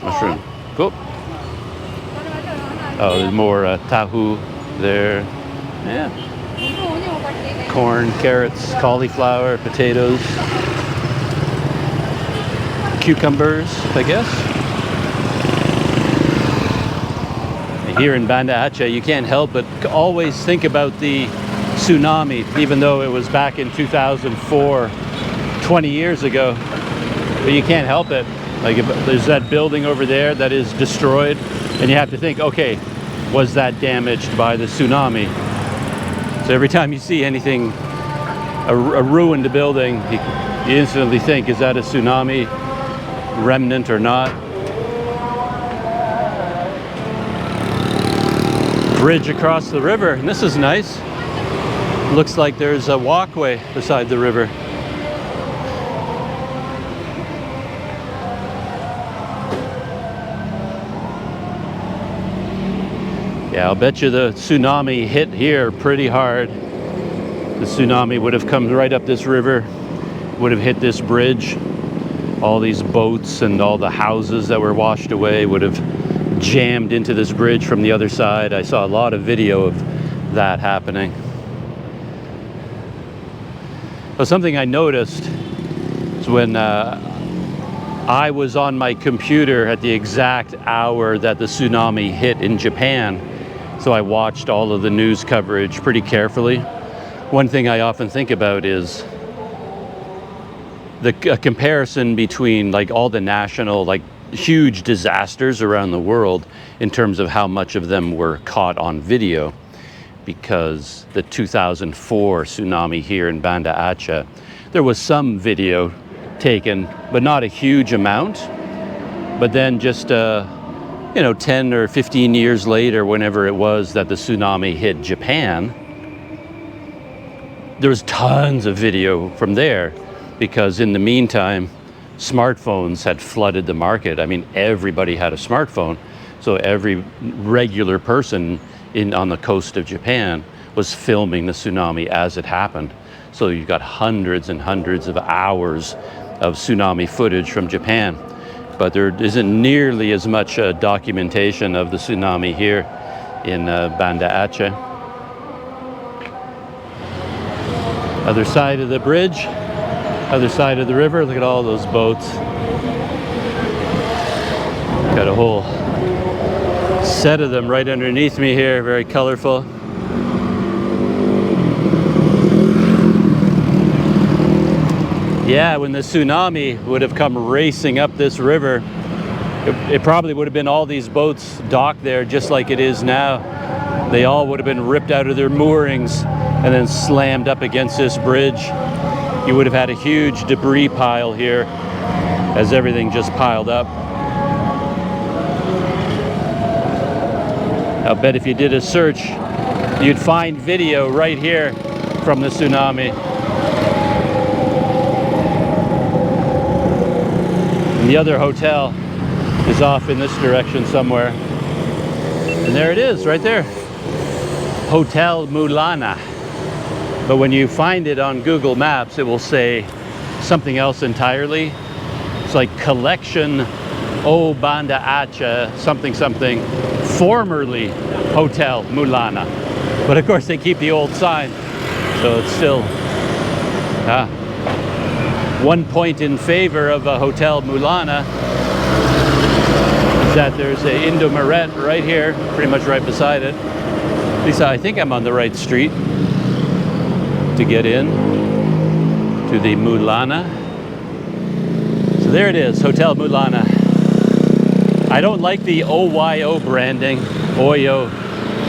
Mushroom. Cool. Oh, there's more tahu there. Yeah. Corn, carrots, cauliflower, potatoes, cucumbers, I guess. Here in Banda Aceh, you can't help but always think about the tsunami, even though it was back in 2004, 20 years ago. But you can't help it. Like, if there's that building over there that is destroyed, and you have to think, okay, was that damaged by the tsunami? So every time you see anything, a ruined building, you instantly think, is that a tsunami remnant or not? Bridge across the river, and this is nice. Looks like there's a walkway beside the river. Yeah, I'll bet you the tsunami hit here pretty hard. The tsunami would have come right up this river, would have hit this bridge. All these boats and all the houses that were washed away would have jammed into this bridge from the other side. I saw a lot of video of that happening. But something I noticed is when I was on my computer at the exact hour that the tsunami hit in Japan, so I watched all of the news coverage pretty carefully. One thing I often think about is the comparison between like all the national, like huge disasters around the world in terms of how much of them were caught on video, because the 2004 tsunami here in Banda Aceh, there was some video taken, but not a huge amount. But then just 10 or 15 years later, whenever it was that the tsunami hit Japan, there was tons of video from there, because in the meantime, smartphones had flooded the market. I mean, everybody had a smartphone, so every regular person on the coast of Japan was filming the tsunami as it happened. So you got hundreds and hundreds of hours of tsunami footage from Japan, but there isn't nearly as much documentation of the tsunami here in Banda Aceh. Other side of the bridge, other side of the river, look at all those boats. Got a whole set of them right underneath me here, very colorful. Yeah, when the tsunami would have come racing up this river, it probably would have been all these boats docked there just like it is now. They all would have been ripped out of their moorings and then slammed up against this bridge. You would have had a huge debris pile here as everything just piled up. I'll bet if you did a search, you'd find video right here from the tsunami. And the other hotel is off in this direction somewhere. And there it is, right there. Hotel Mulana. But when you find it on Google Maps, it will say something else entirely. It's like Collection O Banda Aceh, something, something, formerly Hotel Mulana. But of course they keep the old sign, so it's still one point in favor of a Hotel Mulana is that there's a Indomaret right here, pretty much right beside it. At least I think I'm on the right street to get in to the Mulana. So there it is, Hotel Mulana. I don't like the OYO branding. Oyo,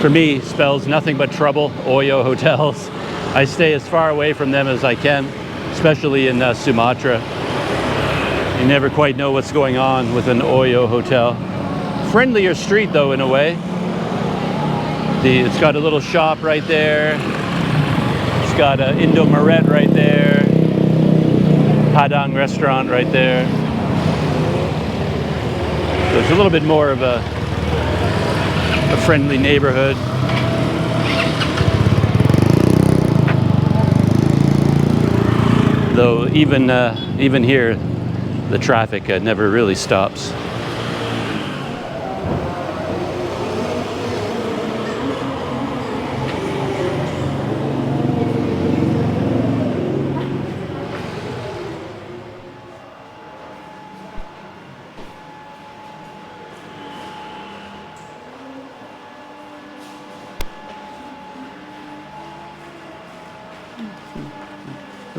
for me, spells nothing but trouble. Oyo hotels. I stay as far away from them as I can, especially in Sumatra. You never quite know what's going on with an Oyo hotel. Friendlier street though, in a way. It's got a little shop right there. It's got an Indomaret right there. Padang restaurant right there. So it's a little bit more of a friendly neighborhood. Though even here, the traffic never really stops.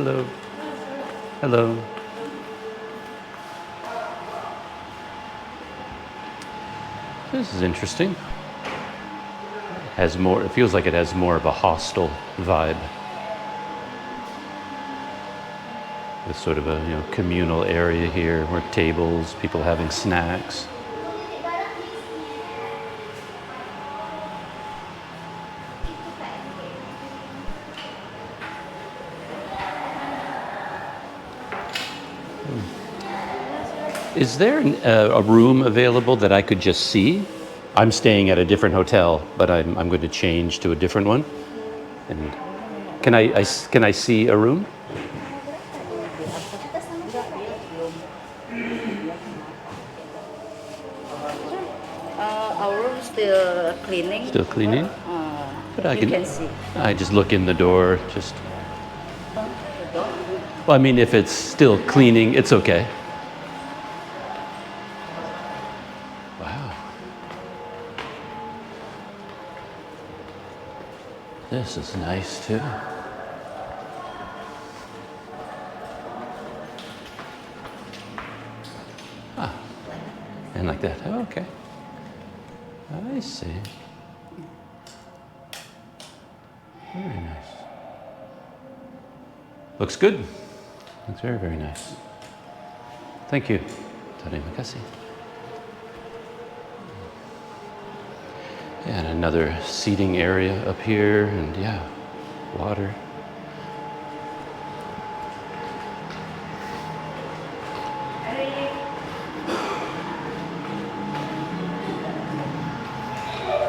Hello. Hello. This is interesting. Has more, it feels like it has more of a hostel vibe. With sort of a, you know, communal area here where tables, people having snacks. Is there a room available that I could just see? I'm staying at a different hotel, but I'm going to change to a different one. And can I see a room? Our room still cleaning. Still cleaning? But I You can see. I just look in the door. Just. Well, I mean, if it's still cleaning, it's okay. Wow. This is nice too. Ah, and like that. Oh, okay. I see. Very nice. Looks good. Looks very, very nice. Thank you. Terima kasih. And another seating area up here, and yeah, water.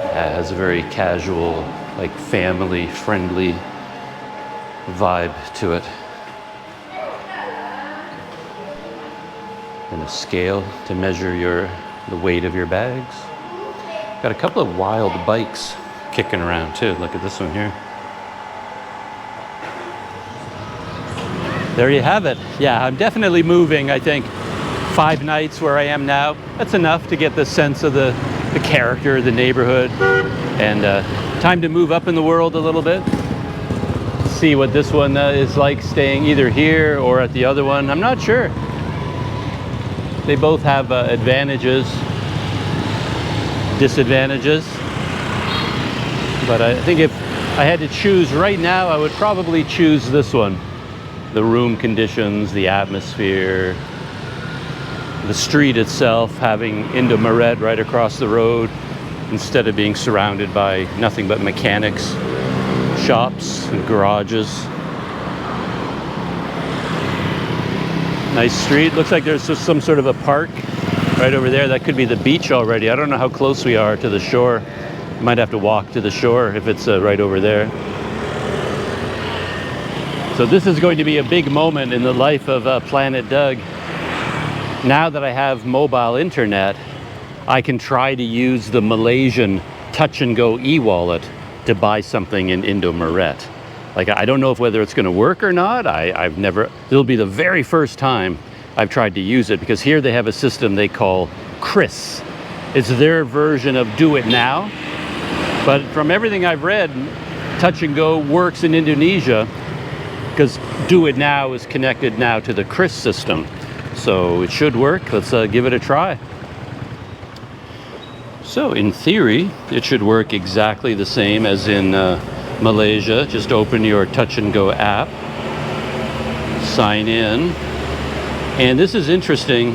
It has a very casual, like family-friendly vibe to it. And a scale to measure the weight of your bags. Got a couple of wild bikes kicking around too. Look at this one here. There you have it. Yeah, I'm definitely moving, I think. 5 nights where I am now. That's enough to get the sense of the character of the neighborhood. And time to move up in the world a little bit. See what this one is like staying either here or at the other one. I'm not sure. They both have advantages, disadvantages. But I think if I had to choose right now, I would probably choose this one. The room conditions, the atmosphere, the street itself, having Indomaret right across the road instead of being surrounded by nothing but mechanics, shops, and garages. Nice street. Looks like there's just some sort of a park right over there. That could be the beach already. I don't know how close we are to the shore. Might have to walk to the shore if it's right over there. So this is going to be a big moment in the life of Planet Doug. Now that I have mobile internet, I can try to use the Malaysian touch and go e-wallet to buy something in Indomaret. Like, I don't know whether it's going to work or not. It'll be the very first time I've tried to use it, because here they have a system they call Kris. It's their version of Do It Now. But from everything I've read, touch and go works in Indonesia because Do It Now is connected now to the Kris system. So it should work. Let's give it a try. So in theory, it should work exactly the same as in Malaysia. Just open your touch and go app, sign in. And this is interesting.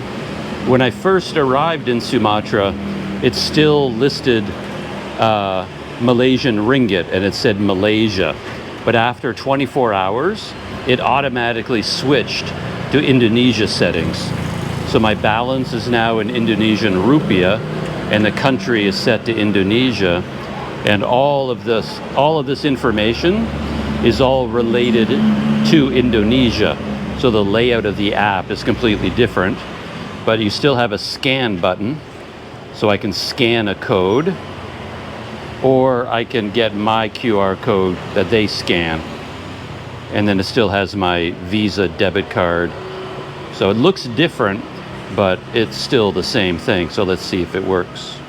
When I first arrived in Sumatra, it still listed Malaysian ringgit and it said Malaysia. But after 24 hours, it automatically switched to Indonesia settings. So my balance is now in Indonesian rupiah and the country is set to Indonesia. And all of this information is all related to Indonesia. So the layout of the app is completely different, but you still have a scan button. So I can scan a code, or I can get my QR code that they scan. And then it still has my Visa debit card. So it looks different, but it's still the same thing. So let's see if it works.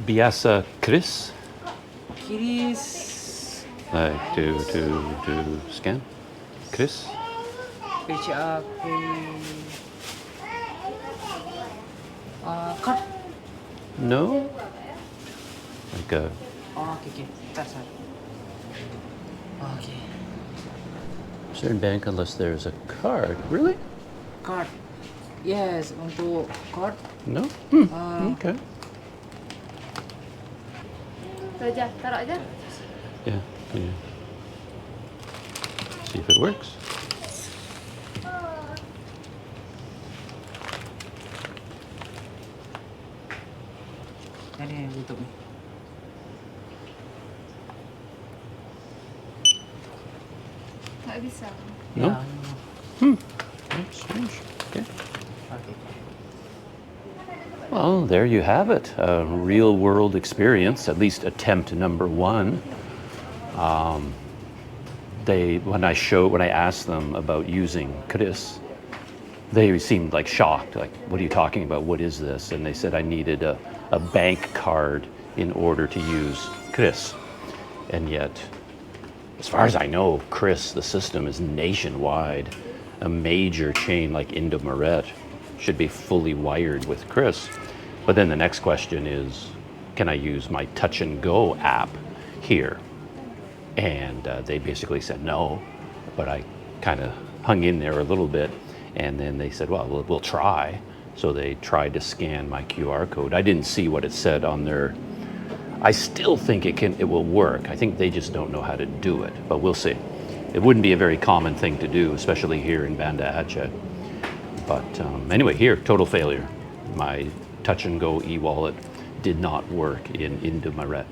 biasa kris? Kiris Like to scan? Kris? PCA card. No? Like a Oh, okay. That's right. Okay. certain bank unless there's a card. Really? Card. Yes, untuk card. No? Okay. Raja, taruh aja. Yeah. See if it works. Ini yang tutup nih. Nggak bisa. No? Ya, That's strange. Okay. okay. Well, there you have it. A real world experience, at least attempt number one. When I asked them about using kris, they seemed like shocked. Like, what are you talking about? What is this? And they said I needed a bank card in order to use kris. And yet, as far as I know, kris, the system is nationwide. A major chain like Indomaret should be fully wired with kris. But then the next question is, can I use my Touch and Go app here? And they basically said no, but I kind of hung in there a little bit. And then they said, well, we'll try. So they tried to scan my QR code. I didn't see what it said on their. I still think it will work. I think they just don't know how to do it, but we'll see. It wouldn't be a very common thing to do, especially here in Banda Aceh. But anyway, here, total failure. My Touch and Go e-wallet did not work in Indomaret.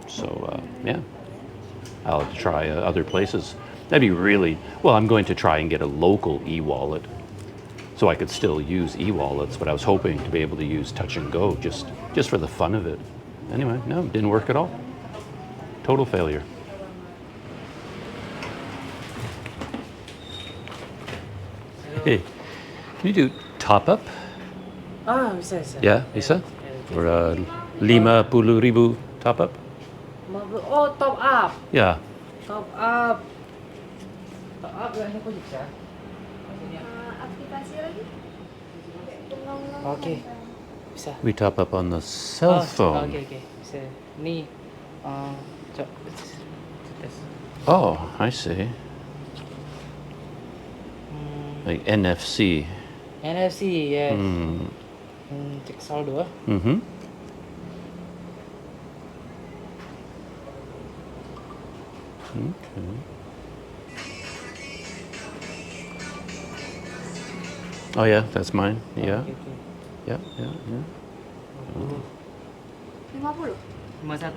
So yeah, I'll have to try other places. That'd be really, well, I'm going to try and get a local e-wallet so I could still use e-wallets, but I was hoping to be able to use Touch and Go just for the fun of it. Anyway, no, didn't work at all. Total failure. Hey, can you do top up? Ah, bisa. Yeah, bisa? For 50,000 top up? Oh, top up. Yeah. Top up. Top up ini kok bisa? Maksudnya. Aplikasi lagi? Oke. Bisa. We top up on the cell phone. Oke. Bisa. Ini coba tes. Oh, I see. Like NFC. NFC, yes. Hmm. Cek saldo. Mm-hmm. Okay. Oh yeah, that's mine. Yeah. Okay. Yeah. 50? 51.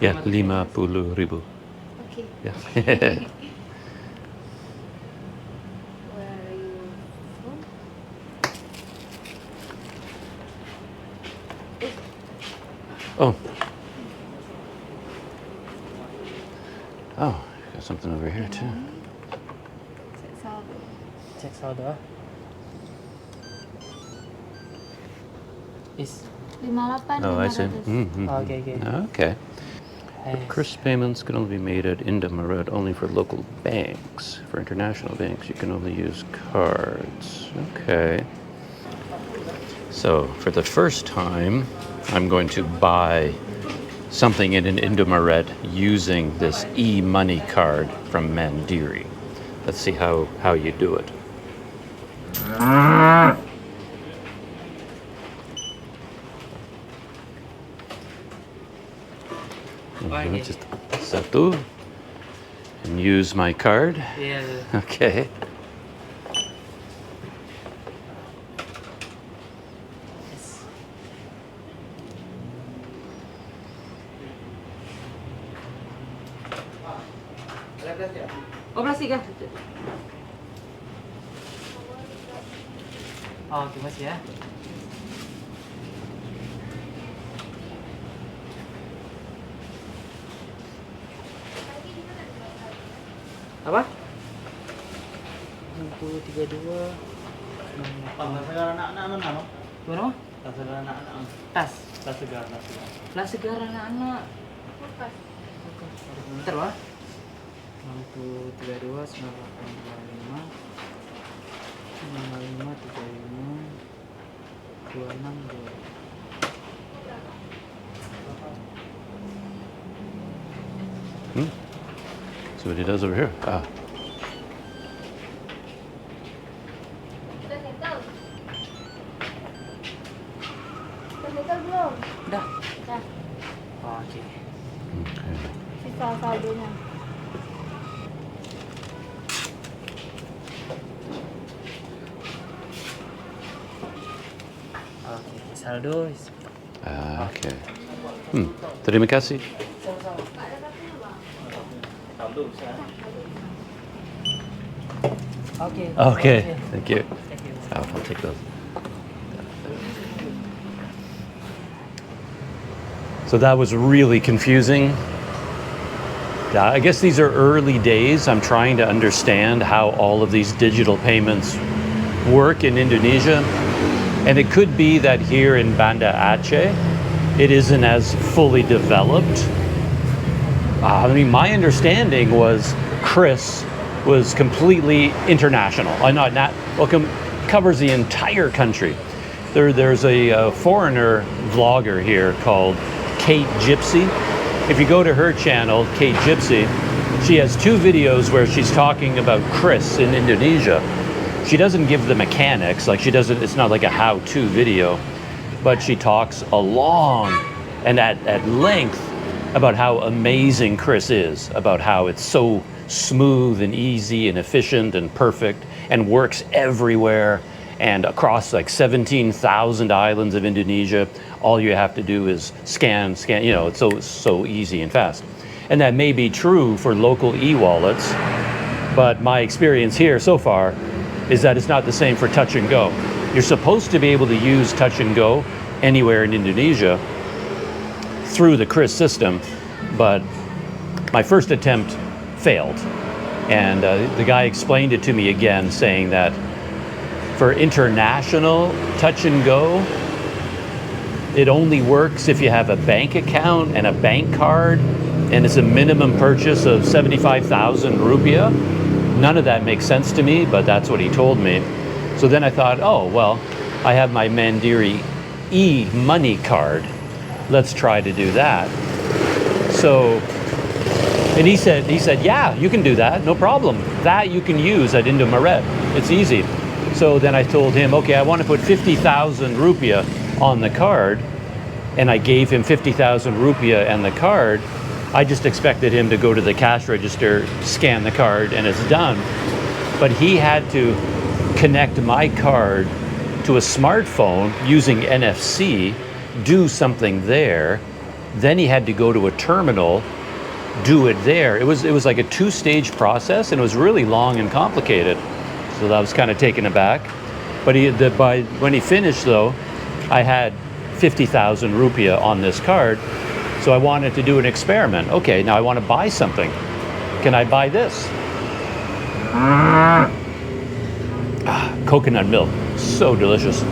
Yeah, 50,000. Oke. Yeah. Where are you from? Oh. Oh, got something over here too. Cek saldo. Cek saldo. Is 58. Oh, I see. 500. Mm-hmm. Okay. Okay. Yes. Kris payments can only be made at Indomaret only for local banks. For international banks, you can only use cards. Okay. So, for the first time, I'm going to buy something in an Indomaret using this e-money card from Mandiri. Let's see how you do it. Just satu and use my card. Iya. Okay. Oh, plastik kah? Oh, oke, masih ya. Apa? 6032. Pangkat segala anak-anak mana? Gimana? Pangkat segala anak-anak. Tas. Lah segar, lah segar. Lah segar anak-anak. Bentar, Wak. 6132 9825 55 35 26 See what he does over here. Ah. Udah. Oke. Sisa saldonya. Oke, saldo. Ah, okay. Terima kasih. Oke. Okay, thank you. I'll take those. So that was really confusing. I guess these are early days. I'm trying to understand how all of these digital payments work in Indonesia. And it could be that here in Banda Aceh, it isn't as fully developed. I mean, my understanding was Chris was completely international. Covers the entire country. There's a foreigner vlogger here called Kate Gypsy. If you go to her channel, Kate Gypsy, she has 2 videos where she's talking about Chris in Indonesia. She doesn't give the mechanics, it's not like a how-to video, but she talks a long and at length about how amazing Chris is, about how it's so smooth and easy and efficient and perfect and works everywhere and across like 17,000 islands of Indonesia. All you have to do is scan, it's so easy and fast. And that may be true for local e-wallets, but my experience here so far is that it's not the same for touch and go. You're supposed to be able to use touch and go anywhere in Indonesia through the Chris system, but my first attempt failed. And the guy explained it to me again, saying that for international touch and go, it only works if you have a bank account and a bank card, and it's a minimum purchase of 75,000 rupiah. None of that makes sense to me, but that's what he told me. So then I thought, oh, well, I have my Mandiri e-money card. Let's try to do that. So, and he said, yeah, you can do that, no problem. That you can use at Indomaret. It's easy. So then I told him, okay, I want to put 50,000 rupiah on the card, and I gave him 50,000 rupiah and the card. I just expected him to go to the cash register, scan the card, and it's done. But he had to connect my card to a smartphone using NFC, do something there. Then he had to go to a terminal, do it there. It was like a 2-stage process, and it was really long and complicated. So I was kind of taken aback. But when he finished, though, I had 50,000 rupiah on this card. So I wanted to do an experiment. Okay, now I want to buy something. Can I buy this? Coconut milk, so delicious.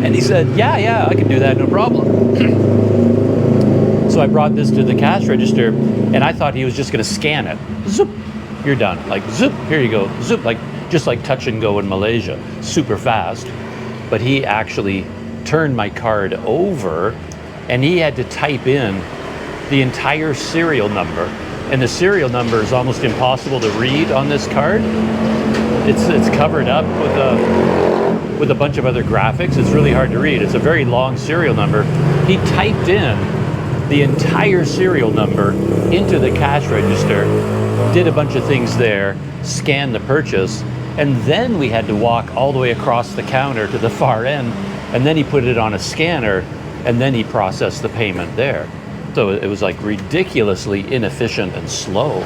And he said, yeah, I can do that, no problem. So I brought this to the cash register, and I thought he was just going to scan it. Zoop, you're done. Like, zoop, here you go. Zoop, just like touch and go in Malaysia. Super fast. But he actually turned my card over, and he had to type in the entire serial number. And the serial number is almost impossible to read on this card. It's covered up with a bunch of other graphics. It's really hard to read. It's a very long serial number. He typed in the entire serial number into the cash register, did a bunch of things there, scanned the purchase, and then we had to walk all the way across the counter to the far end, and then he put it on a scanner, and then he processed the payment there. So it was like ridiculously inefficient and slow.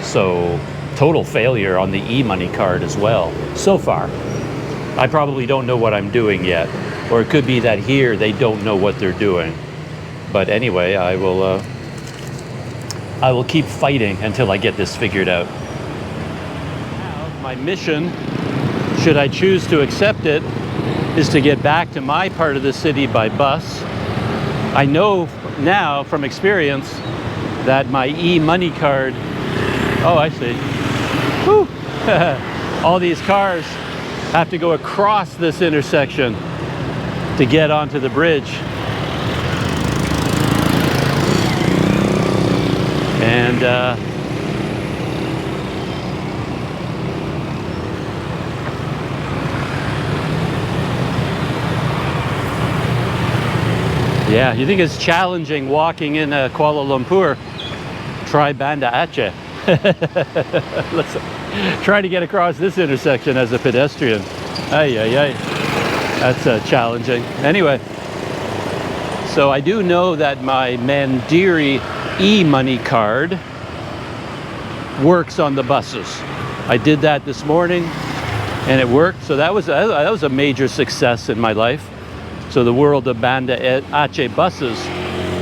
So total failure on the e-money card as well, so far. I probably don't know what I'm doing yet, or it could be that here they don't know what they're doing. But anyway, I will keep fighting until I get this figured out. Now, my mission, should I choose to accept it, is to get back to my part of the city by bus I know now from experience that my e-money card, oh, I see. Whew. All these cars have to go across this intersection to get onto the bridge. And yeah, you think it's challenging walking in Kuala Lumpur? Try Banda Aceh. Let's try to get across this intersection as a pedestrian. Ay, ay, ay. That's challenging. Anyway, so I do know that my Mandiri e-money card works on the buses. I did that this morning and it worked. So that was a major success in my life. So the world of Banda Aceh buses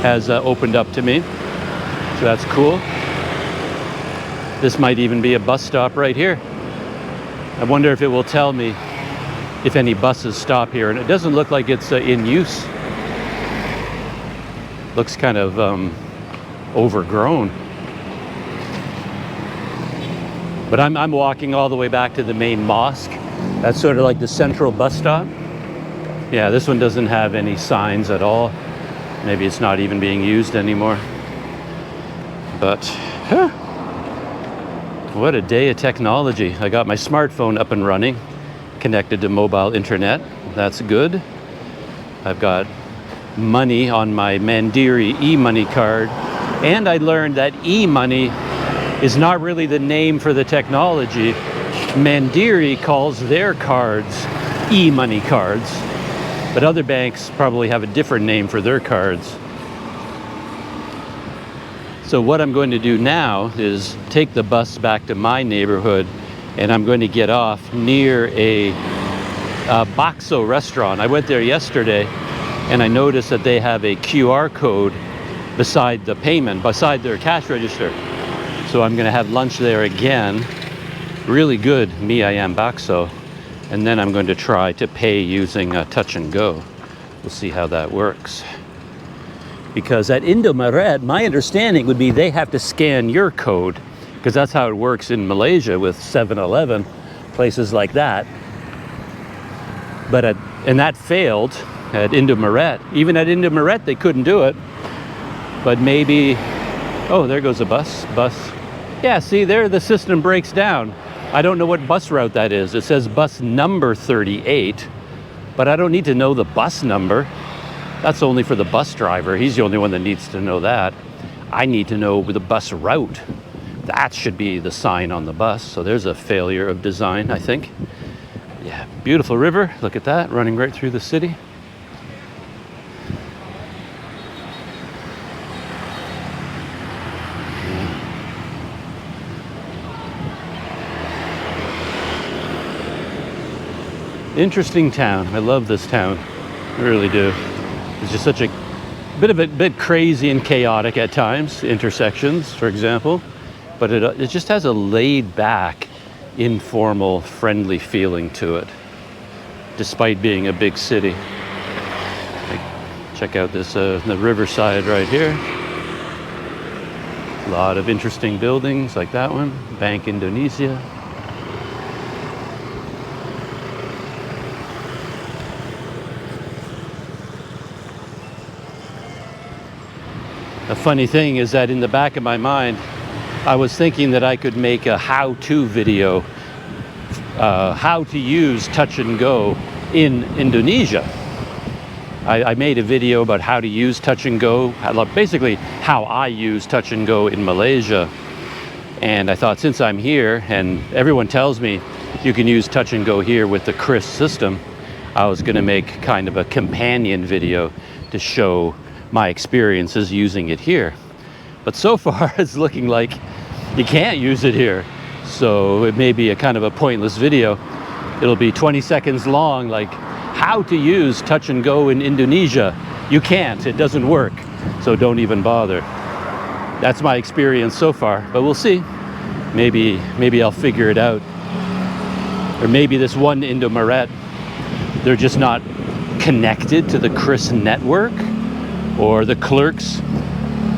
has opened up to me. So that's cool. This might even be a bus stop right here. I wonder if it will tell me if any buses stop here. And it doesn't look like it's in use. Looks kind of overgrown. But I'm walking all the way back to the main mosque. That's sort of like the central bus stop. Yeah, this one doesn't have any signs at all. Maybe it's not even being used anymore. But, what a day of technology. I got my smartphone up and running, connected to mobile internet. That's good. I've got money on my Mandiri e-money card. And I learned that e-money is not really the name for the technology. Mandiri calls their cards e-money cards. But other banks probably have a different name for their cards. So what I'm going to do now is take the bus back to my neighborhood, and I'm going to get off near a bakso restaurant. I went there yesterday and I noticed that they have a QR code beside the payment, beside their cash register. So I'm going to have lunch there again. Really good mie ayam bakso. And then I'm going to try to pay using touch and go. We'll see how that works. Because at Indomaret, my understanding would be they have to scan your code, because that's how it works in Malaysia with 7-Eleven, places like that. But and that failed at Indomaret. Even at Indomaret, they couldn't do it. But maybe, oh, there goes a bus. Yeah, see, there the system breaks down. I don't know what bus route that is. It says bus number 38, but I don't need to know the bus number. That's only for the bus driver. He's the only one that needs to know that. I need to know the bus route. That should be the sign on the bus. So there's a failure of design, I think. Yeah, beautiful river. Look at that, running right through the city. Interesting town. I love this town. I really do. It's just such a bit crazy and chaotic at times. Intersections, for example, but it just has a laid back, informal, friendly feeling to it, despite being a big city. Check out this the riverside right here. A lot of interesting buildings like that one, Bank Indonesia. The funny thing is that in the back of my mind, I was thinking that I could make a how-to video, how to use touch and go in Indonesia. I made a video about how to use touch and go, basically how I use touch and go in Malaysia. And I thought, since I'm here and everyone tells me you can use touch and go here with the CRIS system, I was going to make kind of a companion video to show my experiences using it here. But so far it's looking like you can't use it here. So it may be a kind of a pointless video. It'll be 20 seconds long, like how to use touch and go in Indonesia. You can't, it doesn't work. So don't even bother. That's my experience so far, but we'll see. Maybe I'll figure it out. Or maybe this one Indomaret, they're just not connected to the CRIS network. or the clerks.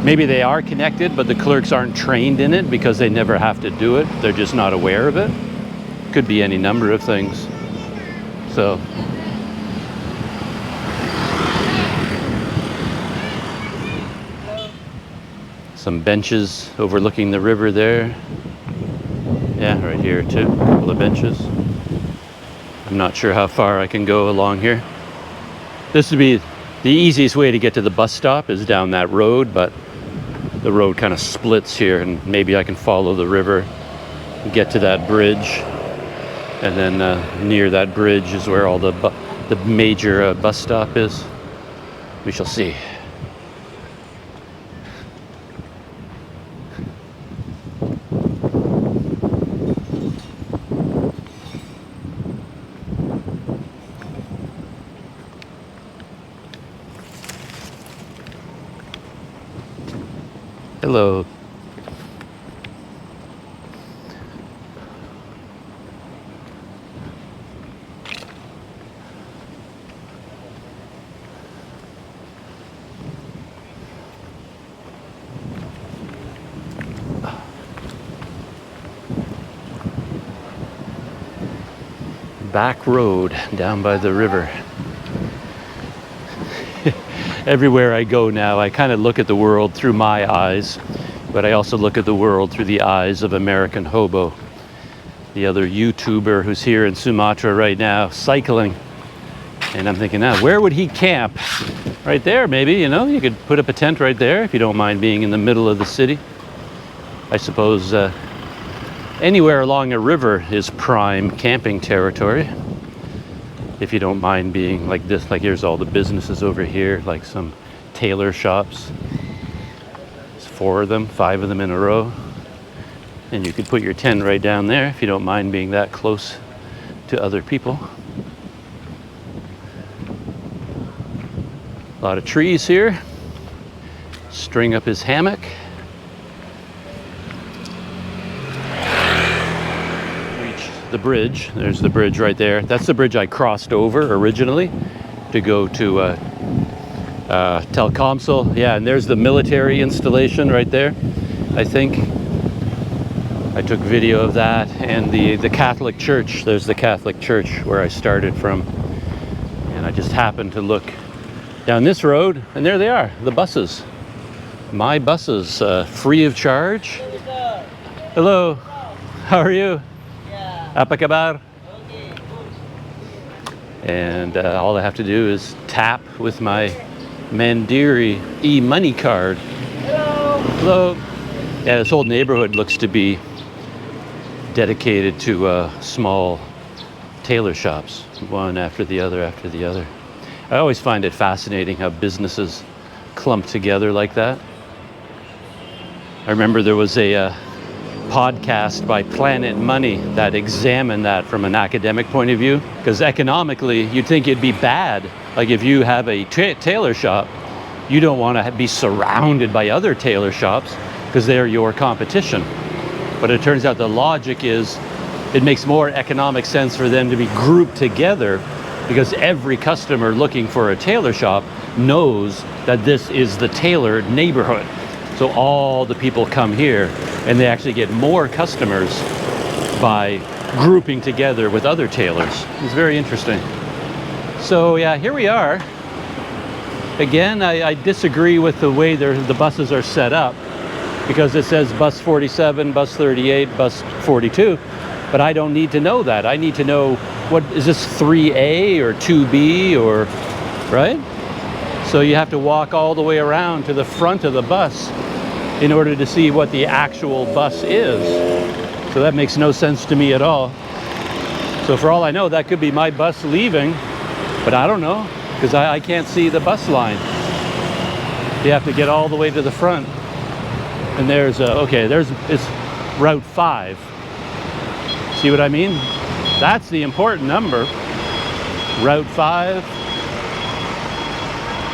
Maybe they are connected, but the clerks aren't trained in it because they never have to do it. They're just not aware of it. Could be any number of things. So some benches overlooking the river there. Yeah, right here too, a couple of benches. I'm not sure how far I can go along here. This would be the easiest way to get to the bus stop is down that road, but the road kind of splits here, and maybe I can follow the river and get to that bridge. And then near that bridge is where all the major bus stop is. We shall see. Hello. Back road down by the river. Everywhere I go now, I kind of look at the world through my eyes, but I also look at the world through the eyes of American Hobo, the other YouTuber who's here in Sumatra right now cycling. And I'm thinking, where would he camp? Right there, maybe, you know, you could put up a tent right there if you don't mind being in the middle of the city. I suppose anywhere along a river is prime camping territory. If you don't mind being like this, like here's all the businesses over here, like some tailor shops. There's 4 of them, 5 of them in a row. And you could put your tent right down there if you don't mind being that close to other people. A lot of trees here. String up his hammock. The bridge, there's the bridge right there. That's the bridge I crossed over originally to go to Telkomsel. Yeah, and there's the military installation right there, I think. I took video of that, and the Catholic church. There's the Catholic church where I started from. And I just happened to look down this road, and there they are, the buses. My buses, free of charge. Hello, how are you? Apa kabar? And all I have to do is tap with my Mandiri e-money card. Hello. Hello. Yeah, this whole neighborhood looks to be dedicated to small tailor shops, one after the other after the other. I always find it fascinating how businesses clump together like that. I remember there was a podcast by Planet Money that examined that from an academic point of view, because economically you'd think it'd be bad. Like if you have a tailor shop, you don't want to be surrounded by other tailor shops because they're your competition. But it turns out the logic is it makes more economic sense for them to be grouped together, because every customer looking for a tailor shop knows that this is the tailored neighborhood. So all the people come here, and they actually get more customers by grouping together with other tailors. It's very interesting. So yeah, here we are. Again, I disagree with the way the buses are set up, because it says bus 47, bus 38, bus 42, but I don't need to know that. I need to know, what is this, 3A or 2B, or right? So you have to walk all the way around to the front of the bus in order to see what the actual bus is. So that makes no sense to me at all. So for all I know, that could be my bus leaving, but I don't know, because I can't see the bus line. You have to get all the way to the front. And there's, it's Route 5. See what I mean? That's the important number. Route 5.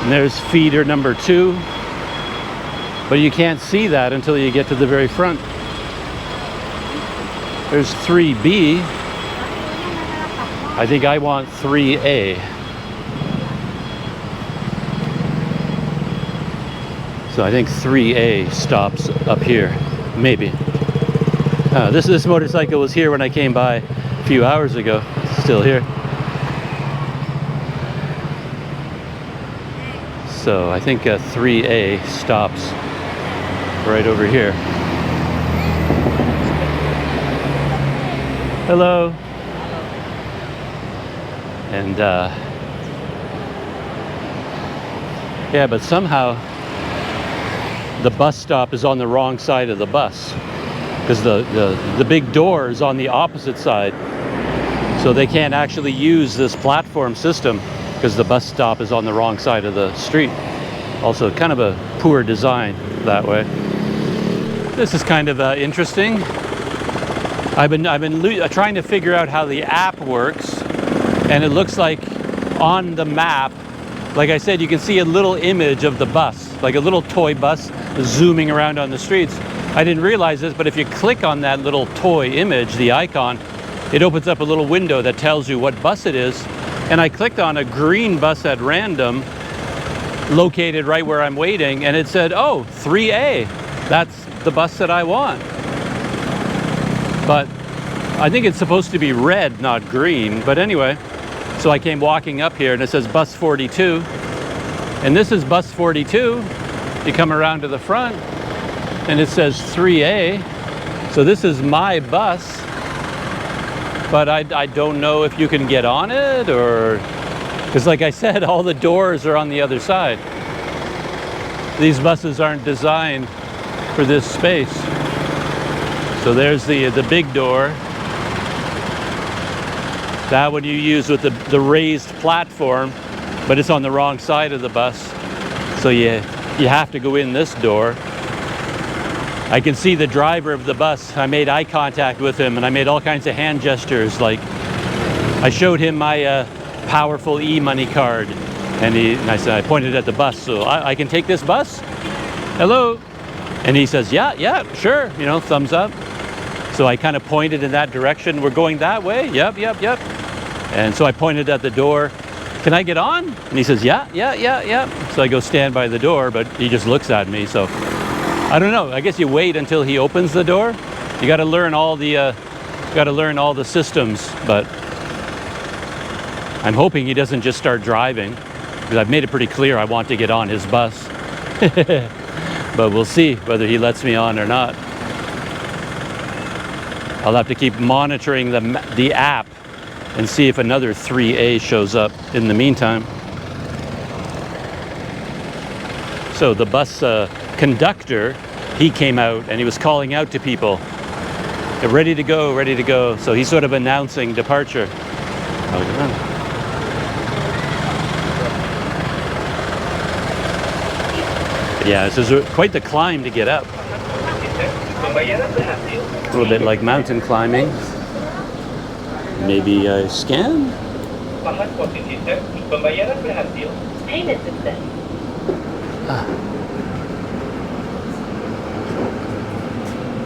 And there's feeder number 2. But you can't see that until you get to the very front. There's 3B. I think I want 3A. So I think 3A stops up here, maybe. This motorcycle was here when I came by a few hours ago. It's still here. So I think 3A stops right over here. Hello. And yeah, but somehow the bus stop is on the wrong side of the bus, because the big door is on the opposite side, so they can't actually use this platform system because the bus stop is on the wrong side of the street. Also kind of a poor design that way. This is kind of interesting. I've been trying to figure out how the app works, and it looks like on the map, like I said, you can see a little image of the bus, like a little toy bus zooming around on the streets. I didn't realize this, but if you click on that little toy image, the icon, it opens up a little window that tells you what bus it is. And I clicked on a green bus at random, located right where I'm waiting, and it said, oh, 3A. That's the bus that I want. But I think it's supposed to be red, not green. But anyway, so I came walking up here and it says bus 42. And this is bus 42. You come around to the front and it says 3A. So this is my bus. But I don't know if you can get on it, or, because like I said, all the doors are on the other side. These buses aren't designed for this space. So there's the big door. That one you use with the raised platform, but it's on the wrong side of the bus. So you have to go in this door. I can see the driver of the bus. I made eye contact with him and I made all kinds of hand gestures. Like I showed him my powerful e-money card, and I said, I pointed at the bus. So I can take this bus? Hello? And he says, yeah, sure. You know, thumbs up. So I kind of pointed in that direction. We're going that way? Yep. And so I pointed at the door. Can I get on? And he says, yeah. So I go stand by the door, but he just looks at me. So I don't know. I guess you wait until he opens the door. You got to learn all the systems, but I'm hoping he doesn't just start driving, because I've made it pretty clear I want to get on his bus. But we'll see whether he lets me on or not. I'll have to keep monitoring the app and see if another 3A shows up in the meantime. So the bus conductor, he came out and he was calling out to people, ready to go. So he's sort of announcing departure. Yeah, this is quite the climb to get up. A little bit like mountain climbing. Maybe a scan?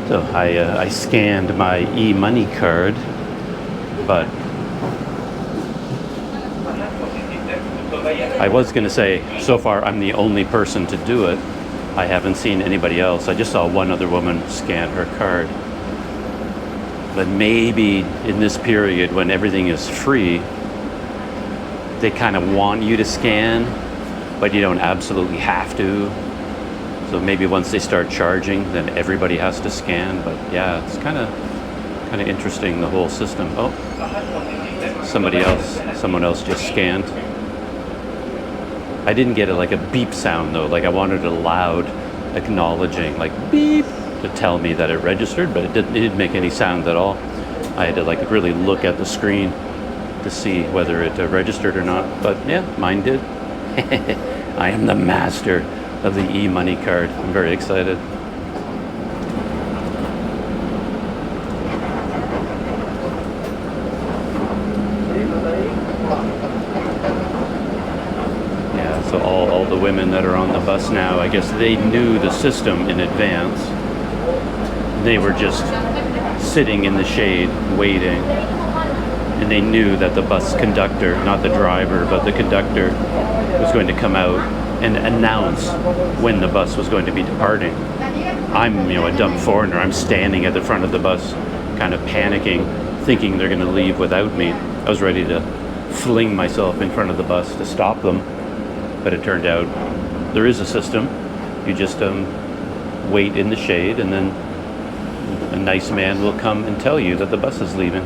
So I scanned my e-money card, but I was going to say, so far I'm the only person to do it. I haven't seen anybody else. I just saw one other woman scan her card. But maybe in this period when everything is free, they kind of want you to scan, but you don't absolutely have to. So maybe once they start charging, then everybody has to scan. But yeah, it's kind of interesting, the whole system. Oh, someone else just scanned. I didn't get like a beep sound though. Like I wanted a loud acknowledging, like beep, to tell me that it registered, but it didn't make any sound at all. I had to like really look at the screen to see whether it registered or not. But yeah, mine did. I am the master of the e-money card. I'm very excited. Yeah, so all the women that are on the bus now, I guess they knew the system in advance. They were just sitting in the shade waiting, and they knew that the bus conductor, not the driver, but the conductor, was going to come out and announce when the bus was going to be departing. I'm, you know, a dumb foreigner. I'm standing at the front of the bus, kind of panicking, thinking they're going to leave without me. I was ready to fling myself in front of the bus to stop them, but it turned out there is a system. You just wait in the shade, and then a nice man will come and tell you that the bus is leaving.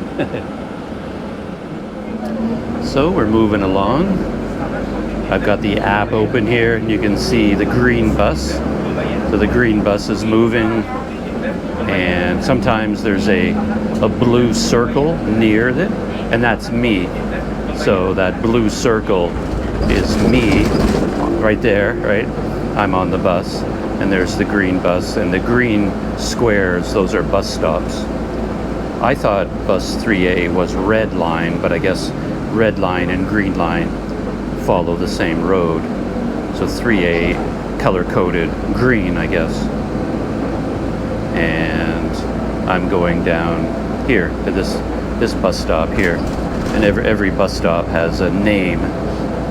So we're moving along. I've got the app open here, and you can see the green bus. So the green bus is moving, and sometimes there's a blue circle near it, and that's me. So that blue circle is me right there, right? I'm on the bus, and there's the green bus, and the green squares, those are bus stops. I thought bus 3A was red line, but I guess red line and green line follow the same road. So 3A color-coded green, I guess. And I'm going down here to this bus stop here. And every bus stop has a name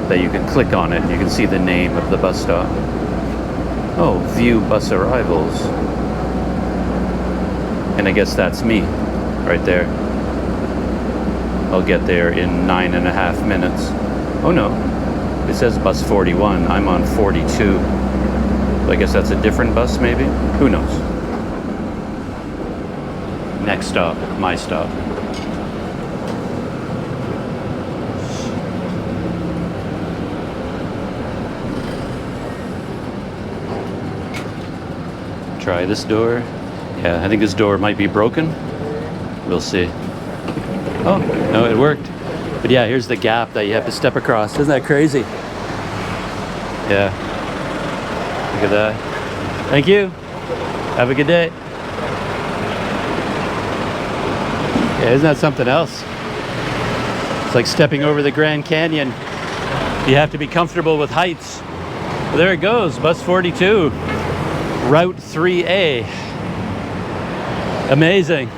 that you can click on it and you can see the name of the bus stop. Oh, view bus arrivals. And I guess that's me right there. I'll get there in 9.5 minutes. Oh no, it says bus 41. I'm on 42. So I guess that's a different bus maybe? Who knows? Next stop, my stop. Try this door. Yeah, I think this door might be broken. We'll see. Oh, no, it worked. But yeah, here's the gap that you have to step across. Isn't that crazy? Yeah. Look at that. Thank you. Have a good day. Yeah, isn't that something else? It's like stepping over the Grand Canyon. You have to be comfortable with heights. Well, there it goes, bus 42, Route 3A. Amazing.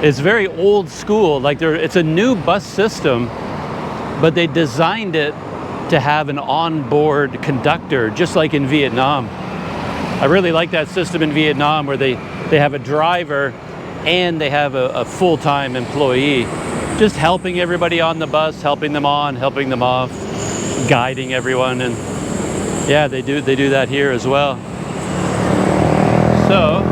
It's very old school. Like it's a new bus system, but they designed it to have an onboard conductor, just like in Vietnam. I really like that system in Vietnam where they have a driver and they have a full-time employee just helping everybody on the bus, helping them on, helping them off, guiding everyone. And yeah, they do that here as well. So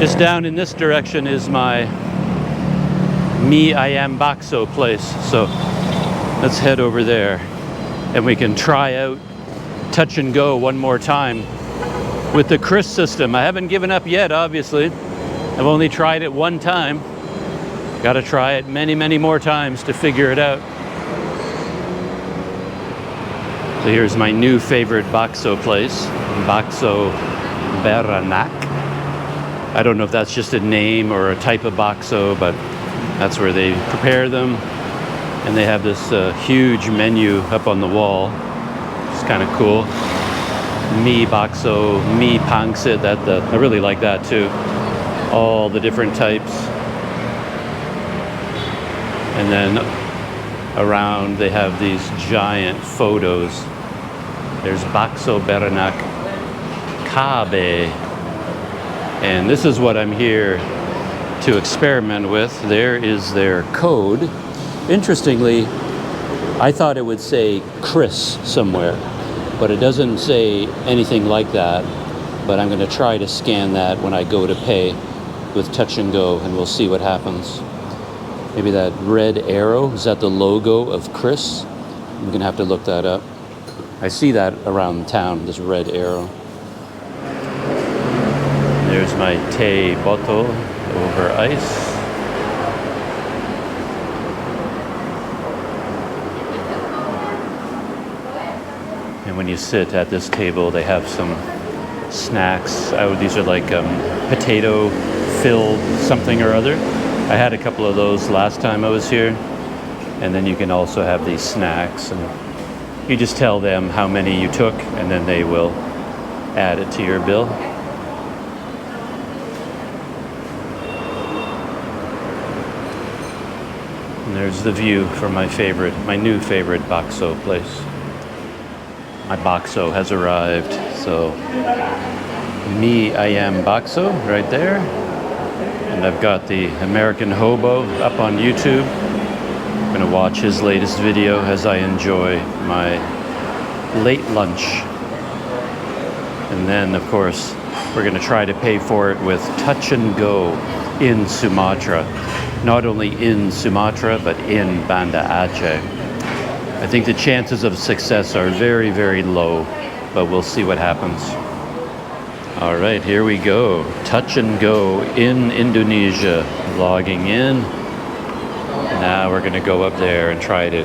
just down in this direction is my Mi Ayam Bakso place. So let's head over there and we can try out touch and go one more time with the Chris system. I haven't given up yet, obviously. I've only tried it one time. Got to try it many, many more times to figure it out. So here's my new favorite bakso place, Bakso Beranak. I don't know if that's just a name or a type of bakso, but that's where they prepare them. And they have this huge menu up on the wall. It's kind of cool. Mi bakso, mi pangsit. I really like that too. All the different types. And then around they have these giant photos. There's Bakso Beranak Kabe. And this is what I'm here to experiment with. There is their code. Interestingly, I thought it would say Chris somewhere, but it doesn't say anything like that. But I'm going to try to scan that when I go to pay with Touch and Go, and we'll see what happens. Maybe that red arrow, is that the logo of Chris? I'm going to have to look that up. I see that around town, this red arrow. There's my teh bottle over ice. And when you sit at this table, they have some snacks. These are like potato filled something or other. I had a couple of those last time I was here. And then you can also have these snacks. And you just tell them how many you took, and then they will add it to your bill. And there's the view from my new favorite bakso place. My bakso has arrived. So, I am bakso right there. And I've got the American Hobo up on YouTube. I'm gonna watch his latest video as I enjoy my late lunch. And then, of course, we're gonna try to pay for it with Touch and Go in Sumatra. Not only in Sumatra, but in Banda Aceh. I think the chances of success are very, very low, but we'll see what happens. All right, here we go. Touch and Go in Indonesia. Logging in. Now we're gonna go up there and try to,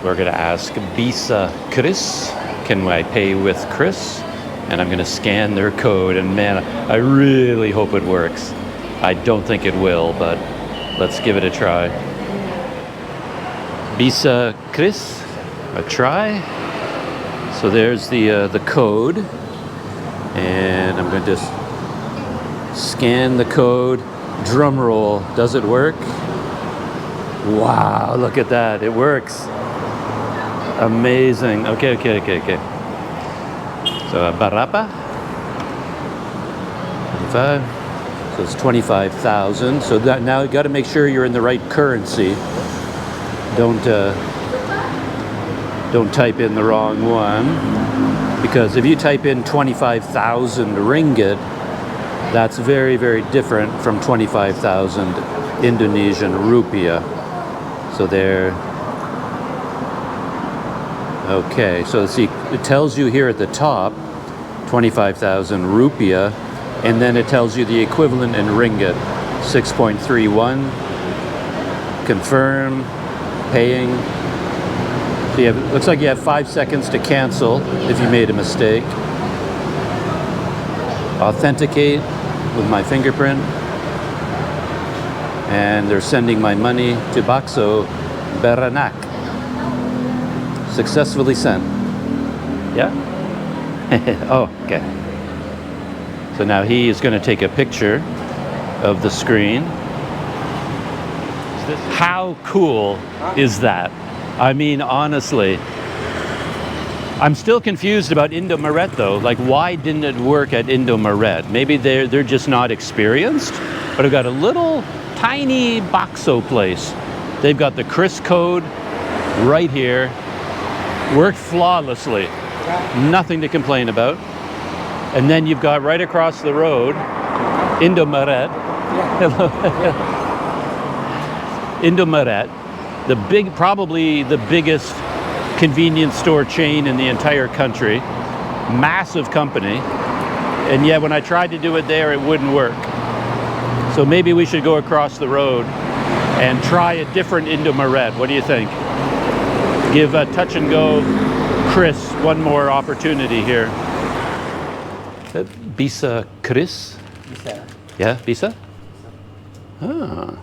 we're gonna ask Bisa Chris, can I pay with Chris? And I'm gonna scan their code, and man, I really hope it works. I don't think it will, but let's give it a try. Bisa Chris, a try. So there's the code, and I'm going to just scan the code. Drum roll, does it work? Wow, look at that, it works. Amazing. Okay. So berapa? 25. So it's 25,000. So that now you got to make sure you're in the right currency. Don't type in the wrong one, because if you type in 25,000 ringgit, that's very, very different from 25,000 Indonesian rupiah. So there. Okay, so see, it tells you here at the top 25,000 rupiah, and then it tells you the equivalent in ringgit, 6.31. Confirm, paying. So you have, looks like you have 5 seconds to cancel if you made a mistake. Authenticate with my fingerprint. And they're sending my money to Bakso Beranak. Successfully sent. Yeah? Oh, okay. So now he is going to take a picture of the screen. How cool is that? I mean, honestly, I'm still confused about Indomaret though. Like, why didn't it work at Indomaret? Maybe they're just not experienced, but I've got a little tiny bakso place. They've got the Chris code right here. Worked flawlessly. Nothing to complain about. And then you've got right across the road, Indomaret. Hello. Indomaret, probably the biggest convenience store chain in the entire country. Massive company. And yet when I tried to do it there, it wouldn't work. So maybe we should go across the road and try a different Indomaret. What do you think? Give Touch and Go Chris one more opportunity here. Bisa Chris? Bisa. Yeah, Bisa? Ah.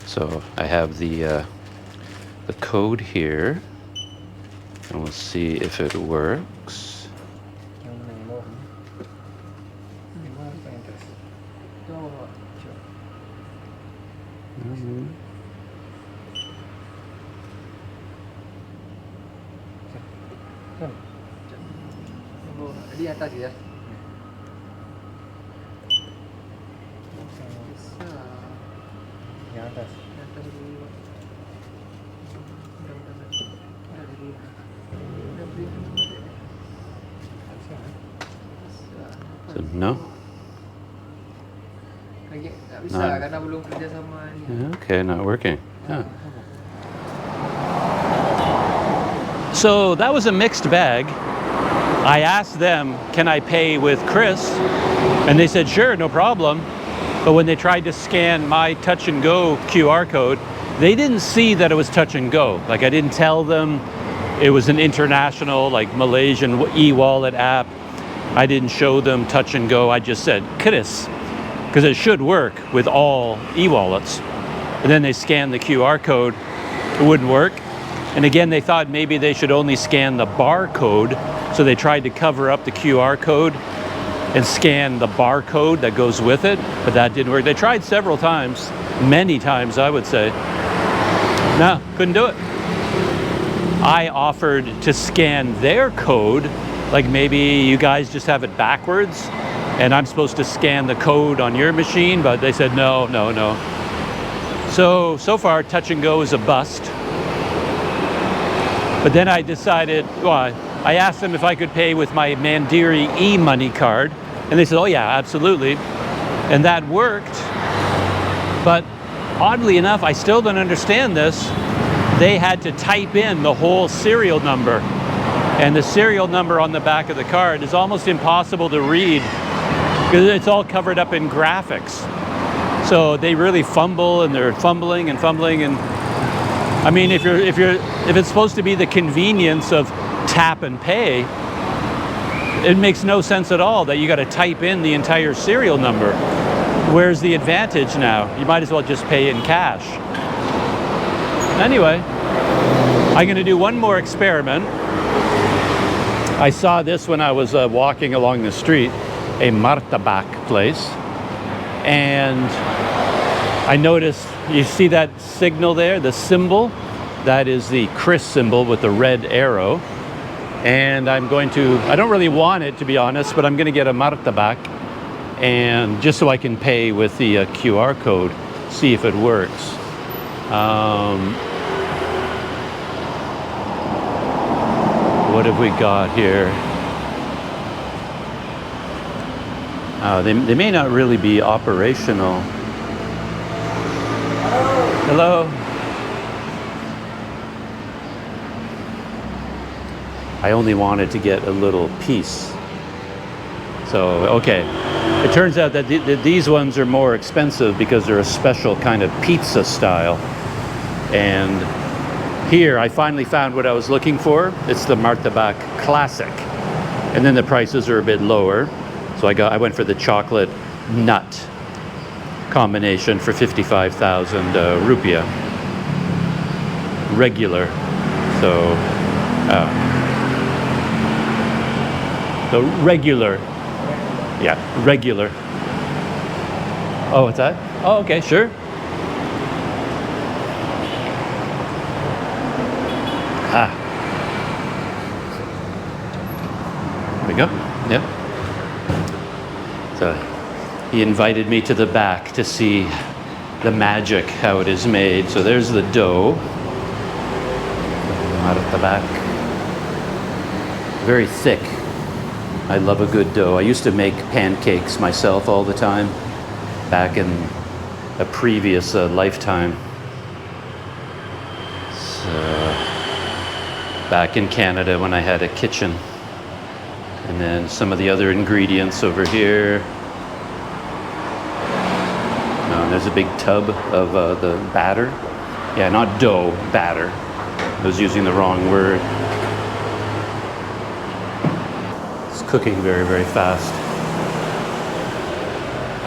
So I have the code here, and we'll see if it works. Di atas ya. Yang atas. So, no? Tak bisa karena belum kerja sama ni. Okay, not working. Huh. So that was a mixed bag. I asked them, can I pay with Chris? And they said, sure, no problem. But when they tried to scan my Touch and Go QR code, they didn't see that it was Touch and Go. Like, I didn't tell them it was an international, like, Malaysian e-wallet app. I didn't show them Touch and Go. I just said, Chris, because it should work with all e-wallets. And then they scanned the QR code. It wouldn't work. And again, they thought maybe they should only scan the barcode. So they tried to cover up the QR code and scan the barcode that goes with it, but that didn't work. They tried several times, many times, I would say. No, couldn't do it. I offered to scan their code, like maybe you guys just have it backwards and I'm supposed to scan the code on your machine, but they said no, no, no. So far Touch and Go is a bust. But then I decided, well, I asked them if I could pay with my Mandiri e-money card, and they said, oh yeah, absolutely. And that worked. But oddly enough, I still don't understand this. They had to type in the whole serial number. And the serial number on the back of the card is almost impossible to read because it's all covered up in graphics. So they really fumble, and they're fumbling and fumbling. And I mean, if it's supposed to be the convenience of tap and pay, it makes no sense at all that you got to type in the entire serial number. Where's the advantage now? You might as well just pay in cash. Anyway, I'm going to do one more experiment. I saw this when I was walking along the street, a Martabak place, and I noticed, you see that signal there, the symbol? That is the Chris symbol with the red arrow. And I'm going to, I don't really want it to be honest, but I'm going to get a Martabak, and just so I can pay with the QR code, see if it works. What have we got here? They may not really be operational. Hello. I only wanted to get a little piece. So, okay. It turns out that these ones are more expensive because they're a special kind of pizza style. And here I finally found what I was looking for. It's the Martabak Classic. And then the prices are a bit lower. So I went for the chocolate nut combination for 55,000 rupiah. Regular. So regular. Yeah, regular. Oh, what's that? Oh, okay, sure. There we go. Yep. So he invited me to the back to see the magic, how it is made. So there's the dough. Out at the back. Very thick. I love a good dough. I used to make pancakes myself all the time back in a previous lifetime. So, back in Canada when I had a kitchen. And then some of the other ingredients over here. There's a big tub of the batter. Yeah, not dough, batter. I was using the wrong word. It's cooking very, very fast.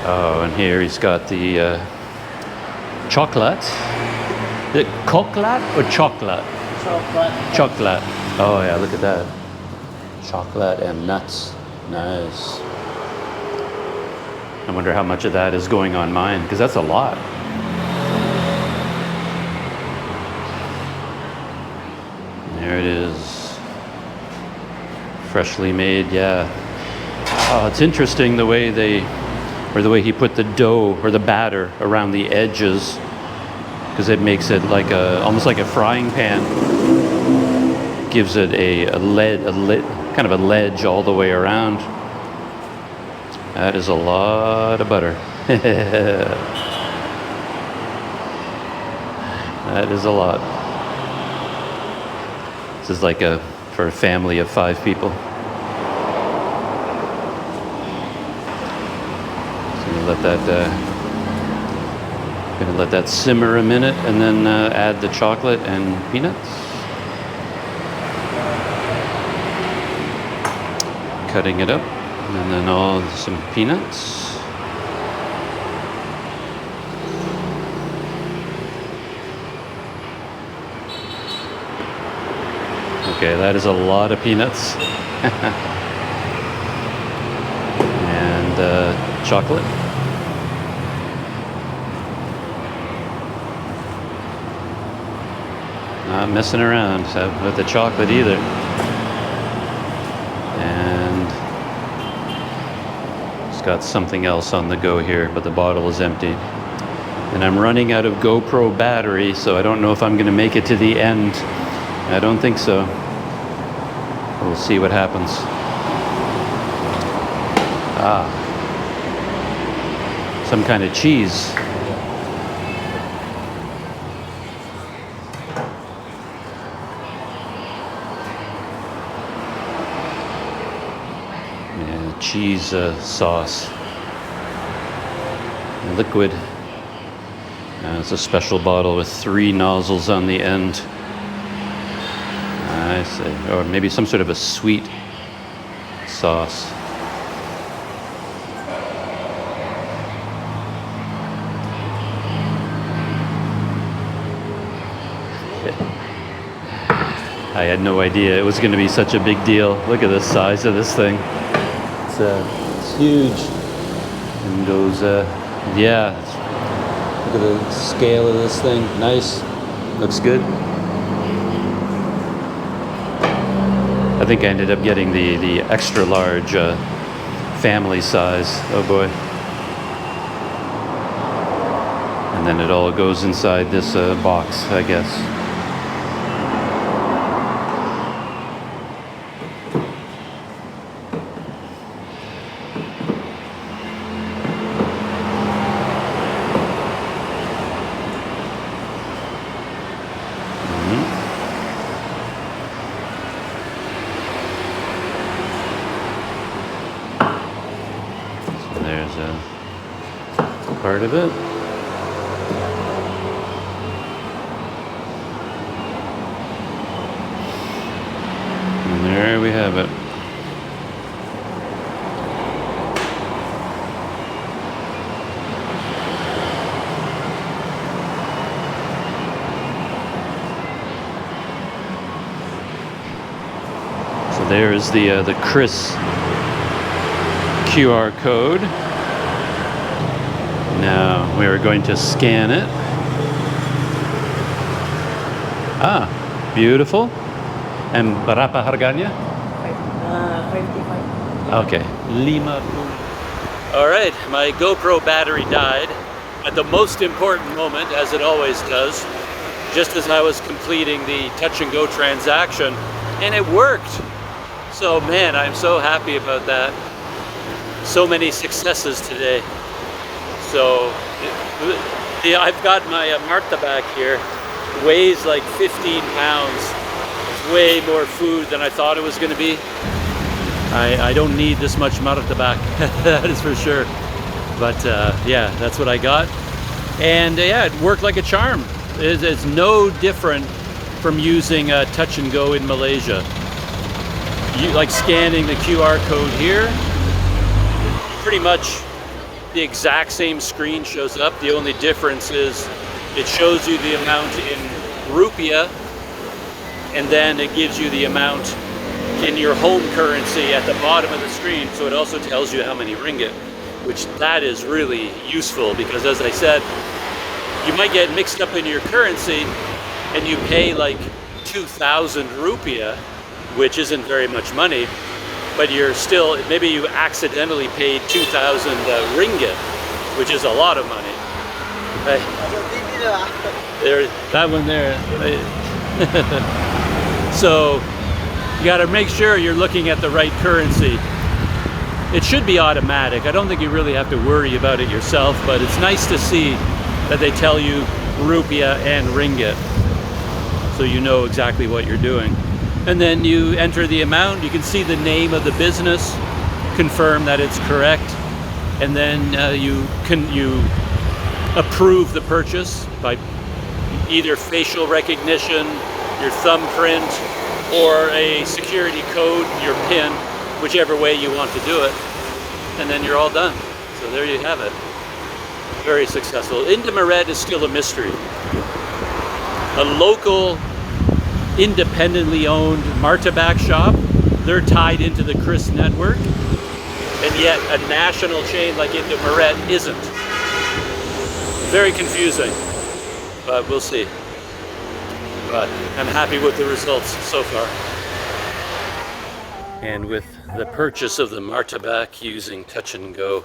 Oh, and here he's got the chocolate. Is it coconut or chocolate? Chocolate. Chocolate. Oh yeah, look at that. Chocolate and nuts. Nice. I wonder how much of that is going on mine, because that's a lot. There it is. Freshly made, yeah. Oh, it's interesting the way the way he put the dough or the batter around the edges, because it makes it like almost like a frying pan. Gives it a kind of a ledge all the way around. That is a lot of butter. That is a lot. This is like for a family of 5 people. So gonna let that simmer a minute, and then add the chocolate and peanuts. Cutting it up, and then some peanuts. Okay, that is a lot of peanuts. And chocolate. Not messing around with the chocolate either. And it's got something else on the go here, but the bottle is empty. And I'm running out of GoPro battery, so I don't know if I'm going to make it to the end. I don't think so. We'll see what happens. Ah. Some kind of cheese. Yeah, cheese sauce. Liquid. It's a special bottle with 3 nozzles on the end. I see. Or maybe some sort of a sweet sauce. I had no idea it was going to be such a big deal. Look at the size of this thing. It's huge. And goes, yeah. Look at the scale of this thing. Nice. Looks good. I think I ended up getting the extra large family size. Oh boy. And then it all goes inside this box, I guess. Part of it. And there we have it. So there is the Chris QR code. Now we are going to scan it. Ah, beautiful. And berapa harganya? 55. Okay, 50. All right, my GoPro battery died at the most important moment, as it always does, just as I was completing the touch and go transaction, and it worked. So man, I'm so happy about that. So many successes today. So yeah, I've got my Martabak here. It weighs like 15 pounds. It's way more food than I thought it was going to be. I don't need this much Martabak, that is for sure. But yeah, that's what I got. And yeah, it worked like a charm. It's no different from using touch and go in Malaysia. Like scanning the QR code here, pretty much the exact same screen shows up. The only difference is it shows you the amount in rupiah, and then it gives you the amount in your home currency at the bottom of the screen. So it also tells you how many ringgit, which that is really useful, because as I said, you might get mixed up in your currency and you pay like 2,000 rupiah, which isn't very much money, but you're still, maybe you accidentally paid 2,000 ringgit, which is a lot of money. Right? There, that one there. So you got to make sure you're looking at the right currency. It should be automatic. I don't think you really have to worry about it yourself, but it's nice to see that they tell you rupiah and ringgit, so you know exactly what you're doing. And then you enter the amount. You can see the name of the business, confirm that it's correct, and then you approve the purchase by either facial recognition, your thumbprint, or a security code, your PIN, whichever way you want to do it, and then you're all done. So there you have it. Very successful. Indomaret is still a mystery. A local, independently owned Martabak shop, they're tied into the Chris network, and yet a national chain like Indomaret isn't. Very confusing, but we'll see. but I'm happy with the results so far. And with the purchase of the Martabak using Touch and Go,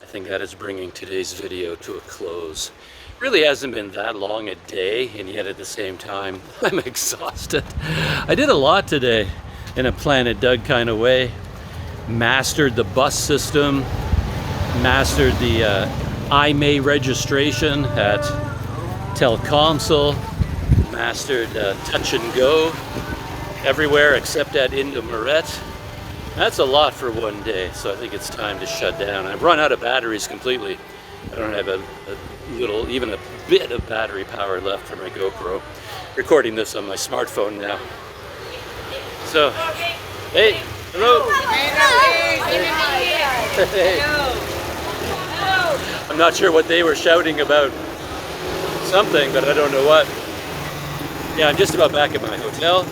I think that is bringing today's video to a close. Really hasn't been that long a day, and yet at the same time, I'm exhausted. I did a lot today in a Planet Doug kind of way. Mastered the bus system, mastered the IMEI registration at Telkomsel, mastered Touch and Go everywhere except at Indomaret. That's a lot for one day, so I think it's time to shut down. I've run out of batteries completely. I don't have even a bit of battery power left for my GoPro. Recording this on my smartphone now. So, hey, hello. Hey. I'm not sure what they were shouting about. Something, but I don't know what. Yeah, I'm just about back at my hotel.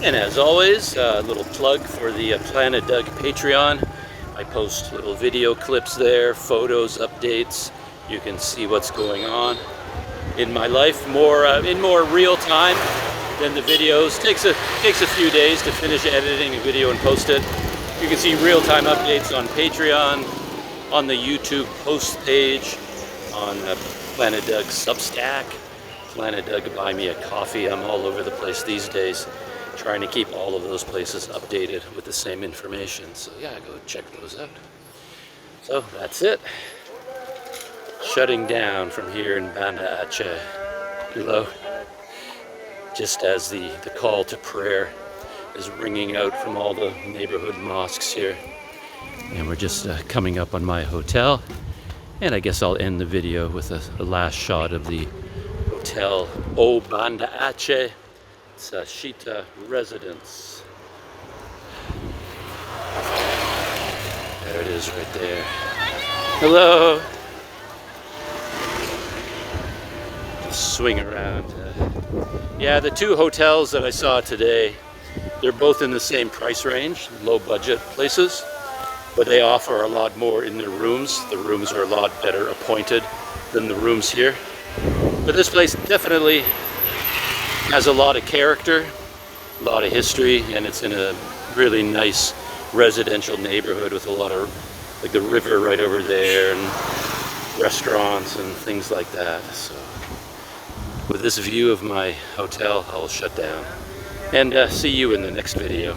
And as always, a little plug for the Planet Doug Patreon. I post little video clips there, photos, updates. You can see what's going on in my life in more real time than the videos. Takes a few days to finish editing a video and post it. You can see real-time updates on Patreon, on the YouTube post page, on Planet Doug Substack, Planet Doug Buy Me a Coffee. I'm all over the place these days, trying to keep all of those places updated with the same information. So yeah, go check those out. So that's it. Shutting down from here in Banda Aceh. Hello. Just as the call to prayer is ringing out from all the neighborhood mosques here. And we're just coming up on my hotel. And I guess I'll end the video with a last shot of the hotel Banda Aceh. It's a Shita residence. There it is right there. Hello. Just swing around. Yeah, the two hotels that I saw today, they're both in the same price range, low budget places, but they offer a lot more in their rooms. The rooms are a lot better appointed than the rooms here. But this place definitely has a lot of character, a lot of history, and it's in a really nice residential neighborhood with a lot of, like the river right over there and restaurants and things like that. So with this view of my hotel, I'll shut down and see you in the next video.